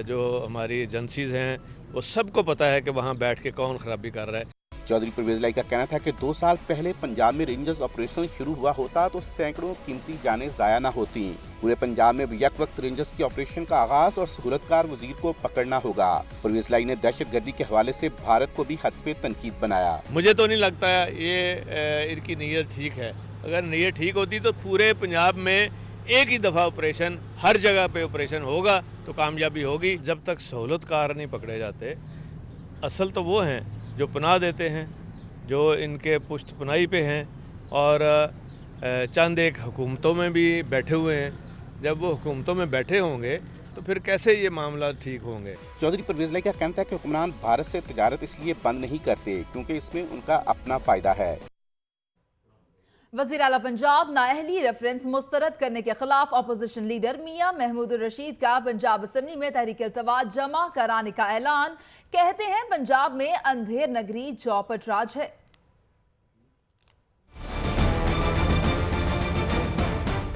जो हमारी एजेंसीज हैं वो सबको पता है कि वहाँ बैठ के कौन खराबी कर रहा है। चौधरी परवेज लाई का कहना था कि 2 साल पहले पंजाब में रेंजर्स ऑपरेशन शुरू हुआ होता तो सैकड़ों कीमती जानें जाया न होती। पूरे पंजाब में यक वक्त रेंजर्स के ऑपरेशन का आगाज और सहूलतकार वजीर को पकड़ना होगा। परवेज लाई ने दहशतगर्दी के हवाले से भारत को भी हदफे तनकीद बनाया। मुझे तो नहीं लगता ये इनकी नीयत ठीक है। अगर नीयत ठीक होती तो पूरे पंजाब में एक ही दफ़ा ऑपरेशन, हर जगह पे ऑपरेशन होगा तो कामयाबी होगी। जब तक सहूलतकार नहीं पकड़े जाते, असल तो वो हैं जो पनाह देते हैं, जो इनके पुश्त पनाही पे हैं और चंद एक हुकूमतों में भी बैठे हुए हैं। जब वो हुकूमतों में बैठे होंगे तो फिर कैसे ये मामला ठीक होंगे। चौधरी परवेज लाई का कहना था कि हुक्मरान भारत से तिजारत इसलिए बंद नहीं करते क्योंकि इसमें उनका अपना फ़ायदा है। वज़ीर आला पंजाब नाअहली रेफरेंस मुस्तरद करने के खिलाफ अपोजिशन लीडर मियां महमूद रशीद का पंजाब असम्बली में तहरीक इल्तवा जमा कराने का ऐलान। कहते हैं पंजाब में अंधेर नगरी चौपट राज है।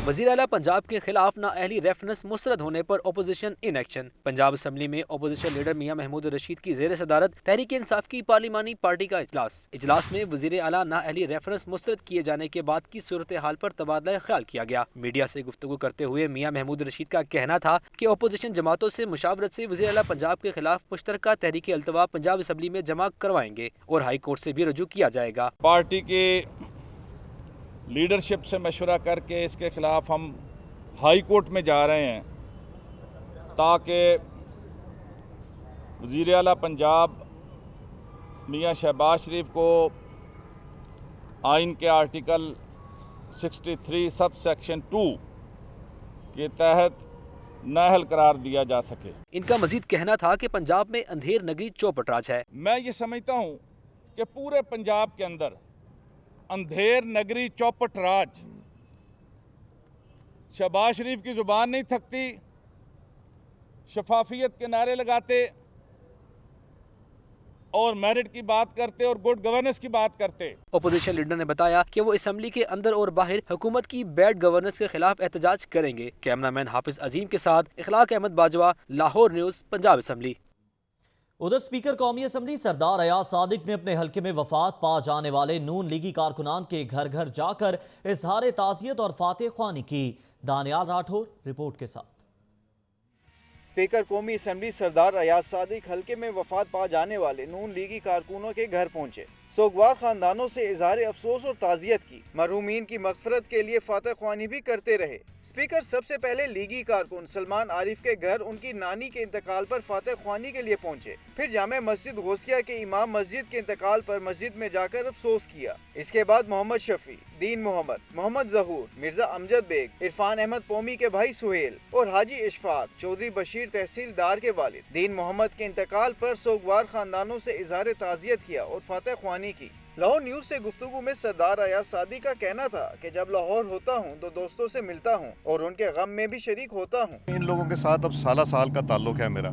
वज़ीर आला पंजाब के खिलाफ नाअहली रेफरेंस मुस्तरद होने पर opposition in action. Punjab assembly में ओपोजिशन लीडर मियां महमूद रशीद की ज़ेर सदारत तहरीक इंसाफ की पार्लिमानी पार्टी का इजलास में वज़ीर आला नाअहली रेफरेंस मुस्तरद किए जाने के बाद की सूरत हाल पर तबादला ख्याल किया गया। मीडिया से गुफ्तगू करते हुए मियां महमूद रशीद का कहना था कि ओपोजिशन जमातों से मुशावरत से वज़ीर आला पंजाब के खिलाफ मुश्तरका तहरीक इल्तवा पंजाब असम्बली में जमा करवाएंगे और हाई कोर्ट से भी रजू किया जाएगा। पार्टी के लीडरशिप से मशवरा करके इसके ख़िलाफ़ हम हाई कोर्ट में जा रहे हैं ताकि वज़ीर आला पंजाब मियां शहबाज शरीफ को आइन के आर्टिकल 63 सब सेक्शन 2 के तहत नाअहल करार दिया जा सके। इनका मजीद कहना था कि पंजाब में अंधेर नगरी चौपट राज है। मैं ये समझता हूँ कि पूरे पंजाब के अंदर अंधेर नगरी चौपट राज, शहबाज शरीफ की जुबान नहीं थकती, शफाफियत के नारे लगाते और मेरिट की बात करते और गुड गवर्नेंस की बात करते। ओपोजिशन लीडर ने बताया कि वो असम्बली के अंदर और बाहर हुकूमत की बैड गवर्नेंस के खिलाफ एहतजाज करेंगे। कैमरामैन हाफिज अजीम के साथ इखलाक अहमद बाजवा, लाहौर न्यूज़, पंजाब असम्बली। उधर स्पीकर कौमी असम्बली सरदार अयाज सादिक ने अपने हल्के में वफात पा जाने वाले नून लीगी कारकुनान के घर घर जाकर इजहार ताज़ियत और फातह ख्वानी की। दानियाल राठौर रिपोर्ट के साथ। स्पीकर कौमी असम्बली सरदार अयाज सादिक हल्के में वफात पा जाने वाले नून लीगी कारकुनों के घर पहुंचे। सोगवार खानदानों से इजहार अफसोस और ताज़ियत की। मरहूमीन की मगफरत के लिए फातह ख्वानी भी करते रहे। स्पीकर सबसे पहले लीगी कारकुन सलमान आरिफ के घर उनकी नानी के इंतकाल पर फातह ख्वानी के लिए पहुंचे। फिर जामे मस्जिद गौसिया के इमाम मस्जिद के इंतकाल पर मस्जिद में जाकर अफसोस किया। इसके बाद मोहम्मद शफी, दीन मोहम्मद, मोहम्मद जहूर, मिर्जा अमजद बेग, इरफान अहमद पोमी के भाई सुहेल और हाजी इशफाक चौधरी बशीर तहसीलदार के वालिद दीन मोहम्मद के इंतकाल पर सोगवार खानदानों से इजहार ताज़ियत किया और फातह ख्वानी की। लाहौर न्यूज़ से गुफ्तगू में सरदार अयाज सादिक का कहना था कि जब लाहौर होता हूँ तो दोस्तों से मिलता हूँ और उनके गम में भी शरीक होता हूँ। इन लोगों के साथ अब साल का ताल्लुक है मेरा,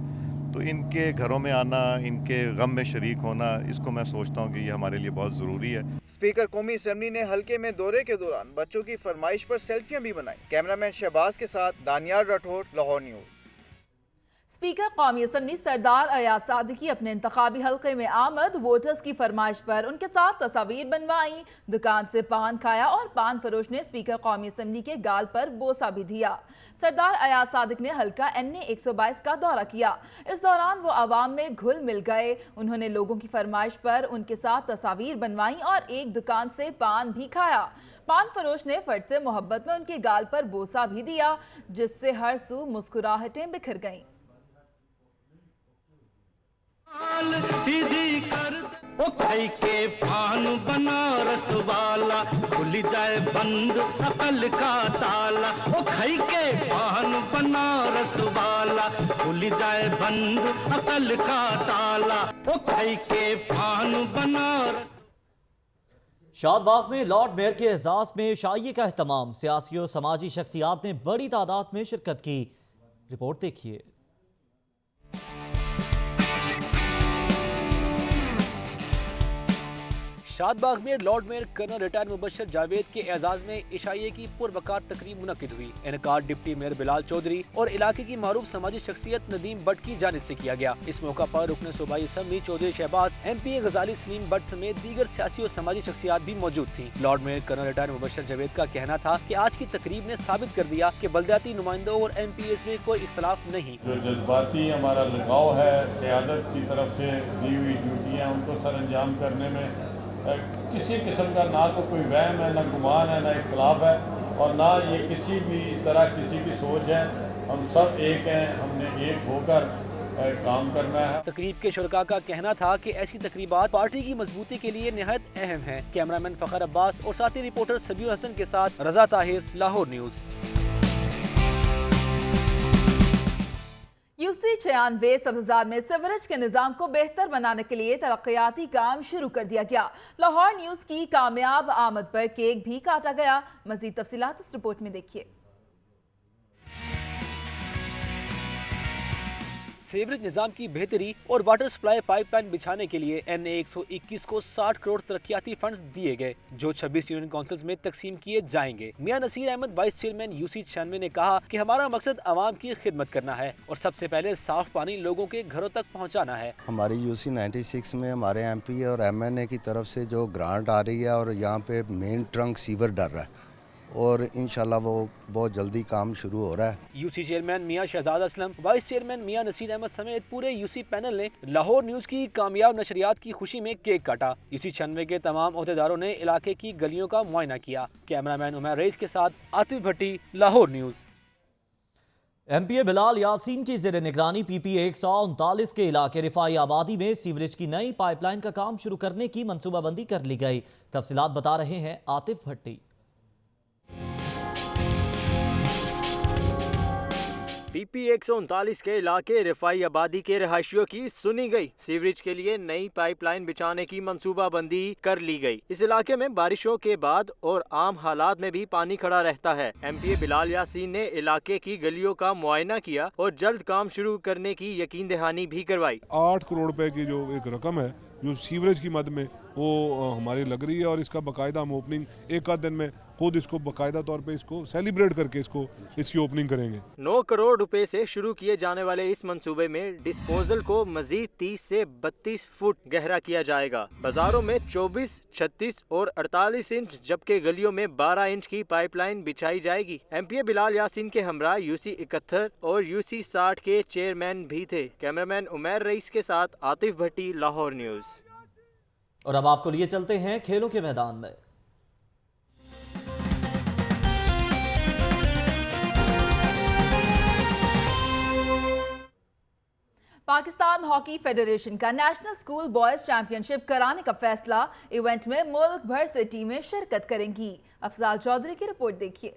तो इनके घरों में आना, इनके गम में शरीक होना, इसको मैं सोचता हूँ कि ये हमारे लिए बहुत ज़रूरी है। स्पीकर कौमी असम्बली ने हल्के में दौरे के दौरान बच्चों की फरमाइश पर सेल्फियाँ भी बनाई। कैमरामैन शहबाज के साथ दानियाल राठौर, लाहौर न्यूज़। स्पीकर कौमी असम्बली सरदार अयाज सादिकी अपने इंतखाबी हल्के में आमद, वोटर्स की फरमाइश पर उनके साथ तस्वीर बनवाई, दुकान से पान खाया और पान फरोश ने स्पीकर कौमी असम्बली के गाल पर बोसा भी दिया। सरदार अयाज सादिक ने हल्का NA 122 का दौरा किया। इस दौरान वो आवाम में घुल मिल गए। उन्होंने लोगों की फरमाइश पर उनके साथ तस्वीर बनवाई और एक दुकान से पान भी खाया। पान फरोश ने फट से मोहब्बत में उनके गाल पर बोसा भी दिया, जिससे हर सू मुस्कुराहटें बिखर गईं। सीधी कर ओ खाई के पान बनारस वाला, खुल जाए बंद अकल का ताला। ओ खाई के पान बनारस वाला, खुल जाए बंद अकल का ताला। ओ खाई के पान बनारस। शादबाग में लॉर्ड मेयर के एजाज में शाइए का एहतमाम, सियासी और समाजी शख्सियात ने बड़ी तादाद में शिरकत की। रिपोर्ट देखिए। शादबाग में lord mayor colonel retired Mubashar Javed के एजाज में इशाइये की पुरवकार तकरीब मुनक्किद हुई। इनकार डिप्टी मेयर बिलाल चौधरी और इलाके की मारूफ समाजी शख्सियत नदीम भट्ट की जानिब से किया गया। इस मौका पर रुकन सूबाई असम्बली चौधरी शहबाज, MP गजाली सलीम भट्ट समेत दीगर सियासी और समाजी शख्सियात भी मौजूद थी। Lord mayor colonel retired Mubashar Javed का कहना था कि आज की तकरीब ने साबित कर दिया कि बल्दियाती नुमाइंदों और MPs में कोई इख्तलाफ नहीं। जो जज्बाती हमारा लगाव है क़यादत की तरफ से दी हुई ड्यूटियाँ उनको सर अंजाम करने में किसी किस्म का ना तो कोई वहम है, ना गुमान है, ना इख्तलाफ है और ना ये किसी भी तरह किसी की सोच है। हम सब एक हैं, हमने एक होकर काम करना है। तकरीब के शुरका का कहना था कि ऐसी तकरीबात पार्टी की मजबूती के लिए निहायत अहम है। कैमरामैन फ़खर अब्बास और साथी रिपोर्टर सबीर हसन के साथ रजा ताहिर, लाहौर न्यूज़। यूसी 96 सब्ज़ार में सीवरेज के निज़ाम को बेहतर बनाने के लिए तरक्याती काम शुरू कर दिया गया। लाहौर न्यूज़ की कामयाब आमद पर केक भी काटा गया। मज़ीद तफसीलात इस रिपोर्ट में देखिए। सीवरेज निजाम की बेहतरी और वाटर सप्लाई पाइपलाइन बिछाने के लिए NA-121 को 60 करोड़ तरक्याती फंड्स दिए गए, जो 26 यूनियन काउंसिल्स में तकसीम किए जाएंगे। Mian Naseer Ahmad vice chairman UC 96 ने कहा कि हमारा मकसद आवाम की खिदमत करना है और सबसे पहले साफ पानी लोगों के घरों तक पहुँचाना है। हमारी यूसी 96 में हमारे MP और MNA की तरफ से जो ग्रांट आ रही है और यहाँ पे मेन ट्रंक सीवर डर रहा है और इंशाल्लाह वो बहुत जल्दी काम शुरू हो रहा है। यूसी चेयरमैन मियां शहजाद असलम, वाइस चेयरमैन मियां नसीर अहमद समेत पूरे यूसी पैनल ने लाहौर न्यूज़ की कामयाब नशरियात की खुशी में केक काटा। यूसी 96 के तमाम अहदेदारों ने इलाके की गलियों का मुआयना किया। कैमरामैन उमर रईस के साथ आतिफ भट्टी, लाहौर न्यूज़। MPA बिलाल यासीन की ज़ेर निगरानी PP 139 के इलाके रिफाई आबादी में सीवरेज की नई पाइपलाइन का काम शुरू करने की मनसूबाबंदी कर ली गई। तफसीलात बता रहे हैं आतिफ भट्टी। PP 139 के इलाके रिफाई आबादी के रहायशियों की सुनी गई। सीवरेज के लिए नई पाइपलाइन बिछाने की मंसूबाबंदी कर ली गई। इस इलाके में बारिशों के बाद और आम हालात में भी पानी खड़ा रहता है। MPA बिलाल यासीन ने इलाके की गलियों का मुआयना किया और जल्द काम शुरू करने की यकीन दहानी भी करवाई। 8 करोड़ रुपए की जो एक रकम है जो सीवरेज की मद में वो हमारी लग रही है और इसका बाकायदा हम ओपनिंग एक आध दिन में खुद इसको बाकायदा तौर पे इसको सेलिब्रेट करके इसकी ओपनिंग करेंगे। 9 करोड़ रुपए से शुरू किए जाने वाले इस मंसूबे में डिस्पोजल को मजीद 30 से 32 फुट गहरा किया जाएगा। बाजारों में 24, 36 और 48 इंच जबकि गलियों में 12 इंच की पाइपलाइन बिछाई जाएगी। MPA बिलाल यासीन के हमरा यूसी 71 और यूसी 60 के चेयरमैन भी थे। कैमरामैन उमर रईस के साथ आतिफ भट्टी, लाहौर न्यूज़। और अब आपको लिए चलते हैं खेलों के मैदान में। पाकिस्तान हॉकी फेडरेशन का नेशनल स्कूल बॉयज चैंपियनशिप कराने का फैसला। इवेंट में मुल्क भर से टीमें शिरकत करेंगी। अफजाल चौधरी की रिपोर्ट देखिए।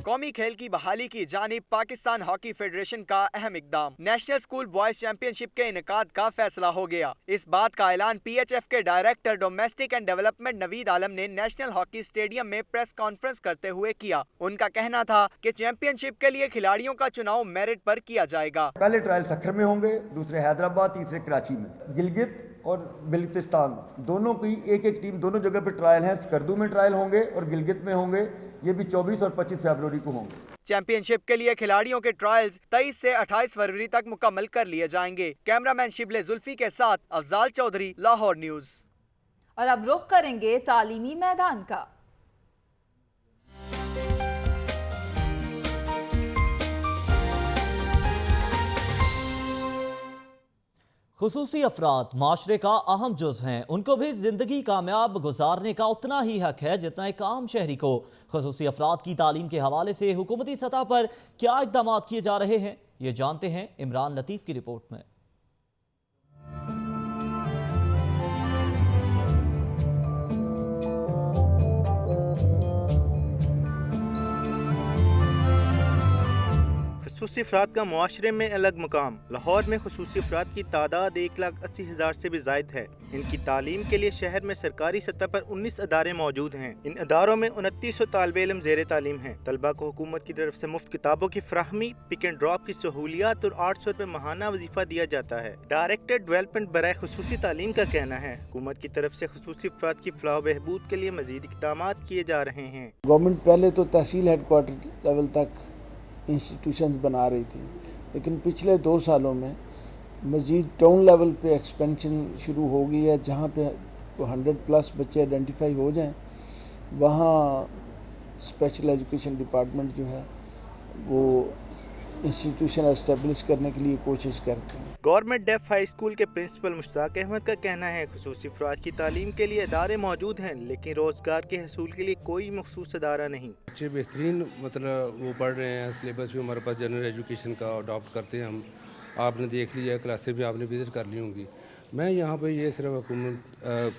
कौमी खेल की बहाली की जानिब पाकिस्तान हॉकी फेडरेशन का अहम इकदाम। नेशनल स्कूल बॉयज चैंपियनशिप के इनेकाद का फैसला हो गया। इस बात का ऐलान PHF के director domestic and development Naveed Alam ने नेशनल हॉकी स्टेडियम में प्रेस कॉन्फ्रेंस करते हुए किया। उनका कहना था कि चैंपियनशिप के लिए खिलाड़ियों का चुनाव मेरिट पर किया जाएगा। पहले ट्रायल सखर में होंगे, दूसरे हैदराबाद, तीसरे कराची में। गिलगित और बल्तिस्तान दोनों की एक टीम दोनों जगह पर ट्रायल है। स्कर्दू में ट्रायल होंगे और गिलगित में होंगे। ये भी 24 और 25 फरवरी को होंगे। चैंपियनशिप के लिए खिलाड़ियों के ट्रायल्स 23 से 28 फरवरी तक मुकम्मल कर लिए जाएंगे। कैमरामैन शिबले जुल्फी के साथ अफजाल चौधरी, लाहौर न्यूज़। और अब रुख करेंगे तालीमी मैदान का। खुसूसी अफराद माशरे का अहम जुज़ हैं। उनको भी ज़िंदगी कामयाब गुजारने का उतना ही हक है जितना एक आम शहरी को। खुसूसी अफराद की तालीम के हवाले से हुकूमती सतह पर क्या इक़दाम किए जा रहे हैं, ये जानते हैं इमरान लतीफ़ की रिपोर्ट में। खुसूसी अफराद का मुआशरे में अलग मकाम। लाहौर में खुसूसी अफराद की तादाद 1,80,000 से भी ज़ायद है। इनकी तालीम के लिए शहर में सरकारी सतह पर 19 अदारे मौजूद हैं। इन अदारों में 2900 तालिब इल्म ज़ेर तालीम हैं। तलबा को हुकूमत की तरफ से मुफ्त किताबों की फ्राहमी, पिक एंड ड्रॉप की सहूलियात और 800 रुपये माहाना वजीफा दिया जाता है। डायरेक्टर डेवलपमेंट बराए खुसूसी तालीम का कहना है हुकूमत की तरफ से खुसूसी अफराद की फलाह बहबूद के लिए मजीद इक़दाम किए जा रहे हैं। गवर्नमेंट पहले तो तहसील हेडक्वार्टर लेवल तक इंस्टीट्यूशंस बना रही थी, लेकिन पिछले 2 सालों में मज़ीद टाउन लेवल पे एक्सपेंशन शुरू हो गई है। जहाँ पे 100+ बच्चे आइडेंटिफाई हो जाएं, वहाँ स्पेशल एजुकेशन डिपार्टमेंट जो है वो इंस्टीट्यूशन एस्टेब्लिश करने के लिए कोशिश करते हैं। गवर्नमेंट डेफ हाई स्कूल के प्रिंसिपल मुश्ताक अहमद का कहना है खुसूसी अफराद की तालीम के लिए अदारे मौजूद हैं, लेकिन रोज़गार के हसूल के लिए कोई मखसूस अदारा नहीं। बच्चे बेहतरीन मतलब वो पढ़ रहे हैं। सिलेबस भी हमारे पास जनरल एजुकेशन का अडॉप्ट करते हैं हम। आपने देख लिया, क्लासेस भी आपने विज़िट कर ली होंगी। मैं यहाँ पर ये सिर्फ हुकूमत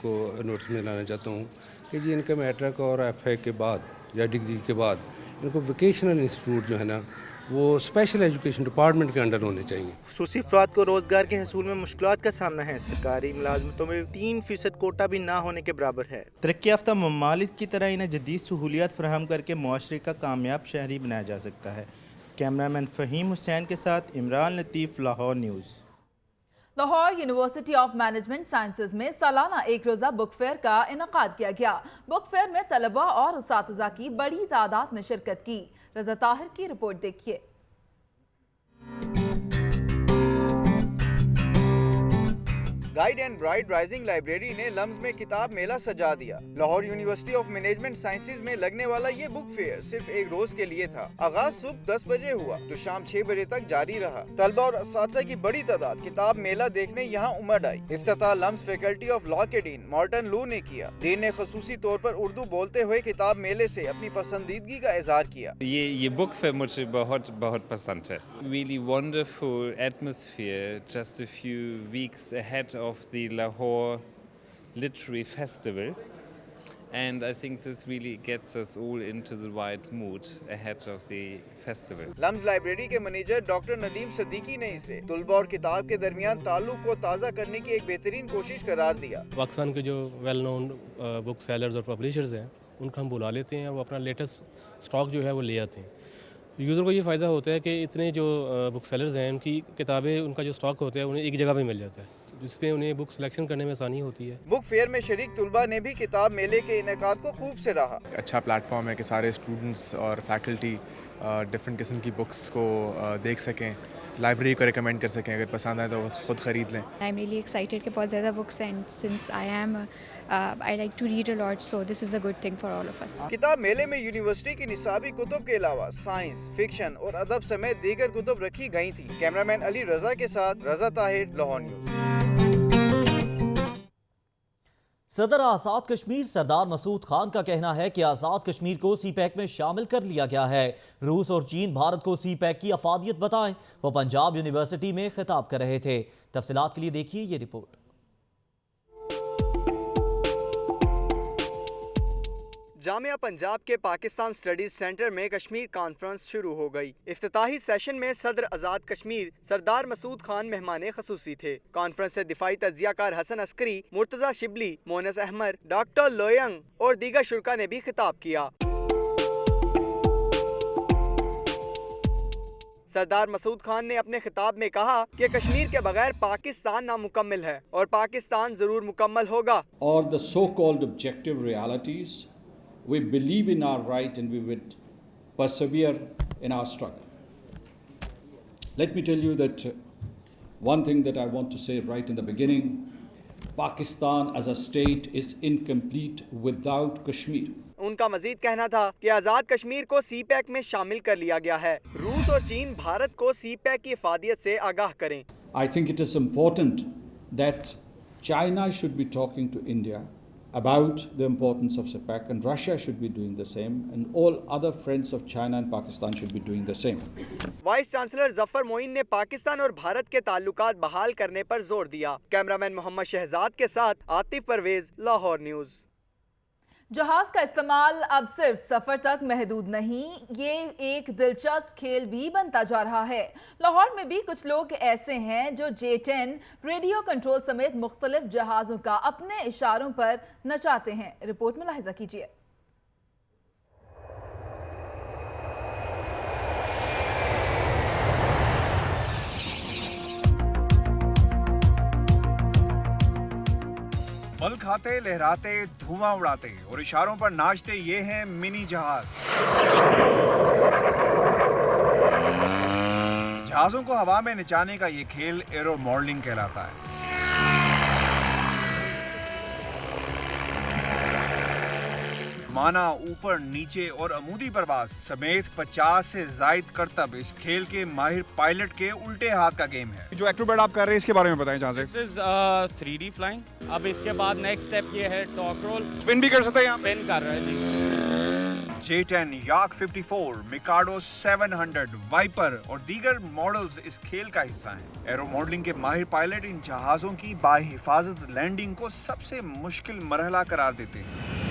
को नोटिस में लाना चाहता हूँ कि जी इनका मैट्रिक और FA के बाद या डिग्री के बाद इनको वोकेशनल इंस्टीट्यूट जो है ना वो स्पेशल एजुकेशन डिपार्टमेंट के अंडर होने चाहिए। खुसूसी अफराद को रोजगार के हसूल में मुश्किलात का सामना है। सरकारी मुलाजमतों में 3% कोटा भी ना होने के बराबर है। तरक्की याफ्ता ममालिक की तरह इन्हें जदीद सहूलियात फराहम करके मुआशरे का कामयाब शहरी बनाया जा सकता है। कैमरामैन फ़हीम हुसैन के साथ Imran Latif, Lahore News. Lahore University of Management Sciences में सालाना एक रोज़ा बुक फेयर का इनकाद किया गया। बुक फेयर में तलबा और उस्तातिज़ा की बड़ी तादाद ने शिरकत की। रज़ा ताहिर की रिपोर्ट देखिए। Guide and bright rising library ने लम्स में किताब मेला सजा दिया। Lahore University of Management Sciences में लगने वाला ये बुक फेयर सिर्फ एक रोज के लिए था। आगाज सुबह 10 बजे हुआ तो शाम 6 बजे तक जारी रहा। तलबा और असातिज़ा की बड़ी तादाद किताब मेला देखने यहाँ उमड़ आई। इफ्तिताह लम्स फैकल्टी ऑफ लॉ के डीन मॉर्टन लू ने किया। डीन ने खसूसी तौर पर उर्दू बोलते हुए किताब मेले से अपनी पसंदीदगी का इजहार किया। ये बुक फेयर मुझे बहुत पसंद है। Really wonderful atmosphere just a few weeks ahead of the Lahore Literary Festival, and I think this really gets us all into the right mood ahead of the festival. LUMS library के मैनेजर डॉक्टर नदीम सदीकी ने इसे तुलबा और किताब के दरमियान ताल्लुक को ताज़ा करने की एक बेहतरीन कोशिश करार दिया। पाकिस्तान के जो वेल नोन बुक सेलर्स और पब्लिशर्स हैं उनको हम बुला लेते हैं, वो अपना लेटेस्ट स्टॉक जो है वो ले आते हैं। यूज़र को ये फ़ायदा होता है कि इतने जो बुक सेलर्स हैं उनकी किताबें, उनका जो स्टॉक होता है उन्हें एक जगह पे मिल जाता है, जिसमें उन्हें बुक सिलेक्शन करने में आसानी होती है। बुक फेयर में शरीक तुलबा ने भी किताब मेले के इनेकाद को खूब से रहा। अच्छा प्लेटफॉर्म है कि सारे स्टूडेंट्स और फैकल्टी डिफरेंट किस्म की बुक्स को देख सकें, लाइब्रेरी को रिकमेंड कर सकें, अगर पसंद आए तो खुद ख़रीद लें। आई एम रियली एक्साइटेड कि बहुत ज़्यादा बुक्स हैं, since I like to read a lot, so this is a good thing for all of us. किताब मेले में यूनिवर्सिटी की निसाबी कुतुब के अलावा साइंस, फिक्शन और अदब समेत दीगर कुतुब रखी गई थी। कैमरामैन अली रजा के साथ रजा ताहिर, लाहौर न्यूज़। सदर आज़ाद कश्मीर सरदार मसूद खान का कहना है कि आज़ाद कश्मीर को सी पैक में शामिल कर लिया गया है। रूस और चीन भारत को सी पैक की अफादियत बताएं। वो पंजाब यूनिवर्सिटी में खिताब कर रहे थे। तफसीलात के लिए देखिए ये रिपोर्ट। जामिया पंजाब के पाकिस्तान स्टडीज सेंटर में कश्मीर कॉन्फ्रेंस शुरू हो गई। इफ्तिताही सेशन में सदर आज़ाद कश्मीर सरदार मसूद खान मेहमान खसूसी थे। कॉन्फ्रेंस से दिफाई तज्जियाकार हसन अस्करी, मुर्तजा शिबली, मोनस अहमद, डॉक्टर लोयंग और दीगर शुरका ने भी खिताब किया। सरदार मसूद खान ने अपने खिताब में कहा कि कश्मीर के बगैर पाकिस्तान नामुकम्मल है और पाकिस्तान जरूर मुकम्मल होगा। और the so called objective realities, we believe in our right and we would persevere in our struggle. Let me tell you that one thing that I want to say right in the beginning, Pakistan as a state is incomplete without Kashmir. उनका मजीद कहना था कि आज़ाद कश्मीर को सी पैक में शामिल कर लिया गया है। रूस और चीन भारत को सी पैक की इफादियत से आगाह करें। I think it is important that China should be talking to India about the importance of CPEC, and Russia should be doing the same, and all other friends of China and Pakistan should be doing the same. Vice chancellor Zafar Moin ने पाकिस्तान और भारत के ताल्लुकात बहाल करने पर जोर दिया। कैमरामैन मोहम्मद शहजाद के साथ आतिफ परवेज, लाहौर न्यूज़। जहाज का इस्तेमाल अब सिर्फ सफर तक महदूद नहीं, ये एक दिलचस्प खेल भी बनता जा रहा है। लाहौर में भी कुछ लोग ऐसे हैं जो J-10 रेडियो कंट्रोल समेत मुख्तलिफ जहाज़ों का अपने इशारों पर नचाते हैं। रिपोर्ट में लाहिजा कीजिए। बल खाते, लहराते, धुआं उड़ाते और इशारों पर नाचते ये हैं मिनी जहाज। जहाजों को हवा में नचाने का ये खेल एरो मॉडलिंग कहलाता है। माना ऊपर, नीचे और अमूदी परवास समेत 50 से जायद करतब इस खेल के माहिर पायलट के उल्टे हाथ का गेम है। जो एक्रोबैट आप कर रहे हैं इसके बारे में बताएं। जहाँ से दिस इज 3D फ्लाइंग। अब इसके बाद नेक्स्ट स्टेप ये है टॉप रोल। स्पिन भी कर सकते हैं। स्पिन कर रहे हैं जी। J-10, याक 54, मिकाडो 700, वाइपर और दीगर मॉडल्स इस खेल का हिस्सा हैं। एरो मॉडलिंग के माहिर पायलट इन जहाजों की बाहिफाजत लैंडिंग को सबसे मुश्किल मरहला करार देते हैं।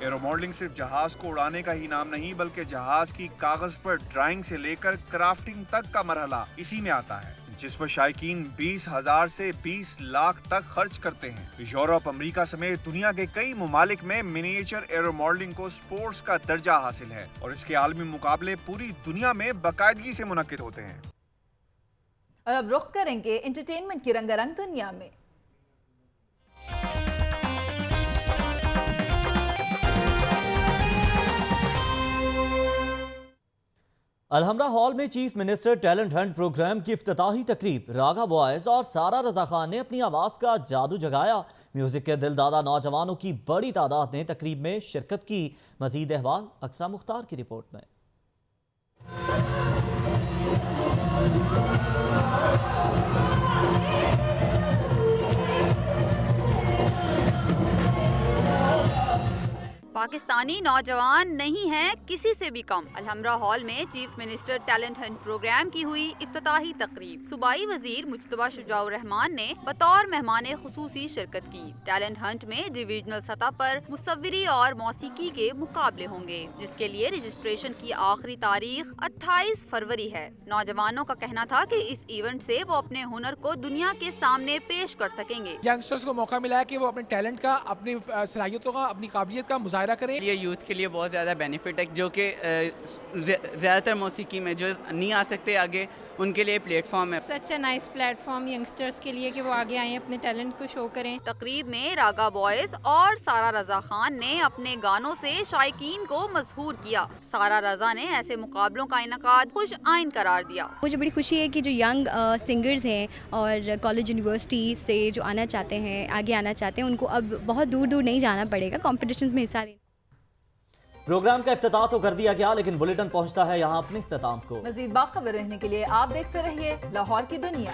एरो मॉडलिंग सिर्फ जहाज को उड़ाने का ही नाम नहीं, बल्कि जहाज की कागज पर ड्राइंग से लेकर क्राफ्टिंग तक का मरहला इसी में आता है, जिस पर शायकीन 20,000 से 20 लाख तक खर्च करते हैं। यूरोप, अमेरिका समेत दुनिया के कई ममालिक में मिनिएचर एरो मॉडलिंग को स्पोर्ट्स का दर्जा हासिल है और इसके आलमी मुकाबले पूरी दुनिया में बाकायदगी से मुनक्किद होते हैं। और अब रुख करेंगे एंटरटेनमेंट की रंगारंग दुनिया में। अलहमरा हॉल में chief minister talent hunt programme की इफ्तिताही तकरीब। रागा बॉयज और सारा रजा खान ने अपनी आवाज़ का जादू जगाया। म्यूजिक के दिलदादा नौजवानों की बड़ी तादाद ने तकरीब में शिरकत की। मजीद अहवाल अक्सा मुख्तार की रिपोर्ट में। पाकिस्तानी नौजवान नहीं है किसी से भी कम। अलहमरा हॉल में chief minister talent hunt programme की हुई इफ्तिताही तकरीब। सूबाई वजीर मुज्तबा शुजाउर रहमान ने बतौर मेहमान खुसूसी शिरकत की। टैलेंट हंट में डिविजनल सतह पर मुसव्विरी और मौसीकी के मुकाबले होंगे, जिसके लिए रजिस्ट्रेशन की आखिरी तारीख 28 फरवरी है। नौजवानों का कहना था कि इस इवेंट से वो अपने हुनर को दुनिया के सामने पेश कर सकेंगे। यंगस्टर्स को मौका मिला है कि वो अपने टैलेंट का, अपनी सलाहियतों का, अपनी काबिलियत का मुजाहरा करें। ये यूथ के लिए बहुत ज़्यादा बेनिफिट है, जो कि ज़्यादातर मौसीकी में जो नहीं आ सकते आगे, उनके लिए प्लेटफॉर्म है। सच अ नाइस प्लेटफॉर्म यंगस्टर्स के लिए कि वो आगे आए, अपने टैलेंट को शो करें। तकरीब में रागा बॉयज और सारा रजा खान ने अपने गानों से शायकीन को मशहूर किया। सारा रजा ने ऐसे मुकाबलों का इनकाद खुश आइन करार दिया। मुझे बड़ी खुशी है कि जो यंग सिंगर्स हैं और कॉलेज यूनिवर्सिटी से जो आना चाहते हैं, आगे आना चाहते हैं, उनको अब बहुत दूर दूर नहीं जाना पड़ेगा कॉम्पिटिशन्स में हिस्सा लेने। प्रोग्राम का इफ्तिताह तो कर दिया गया, लेकिन बुलेटिन पहुंचता है यहाँ अपने इख्तिताम को। मजीद बाखबर रहने के लिए आप देखते रहिए लाहौर की दुनिया।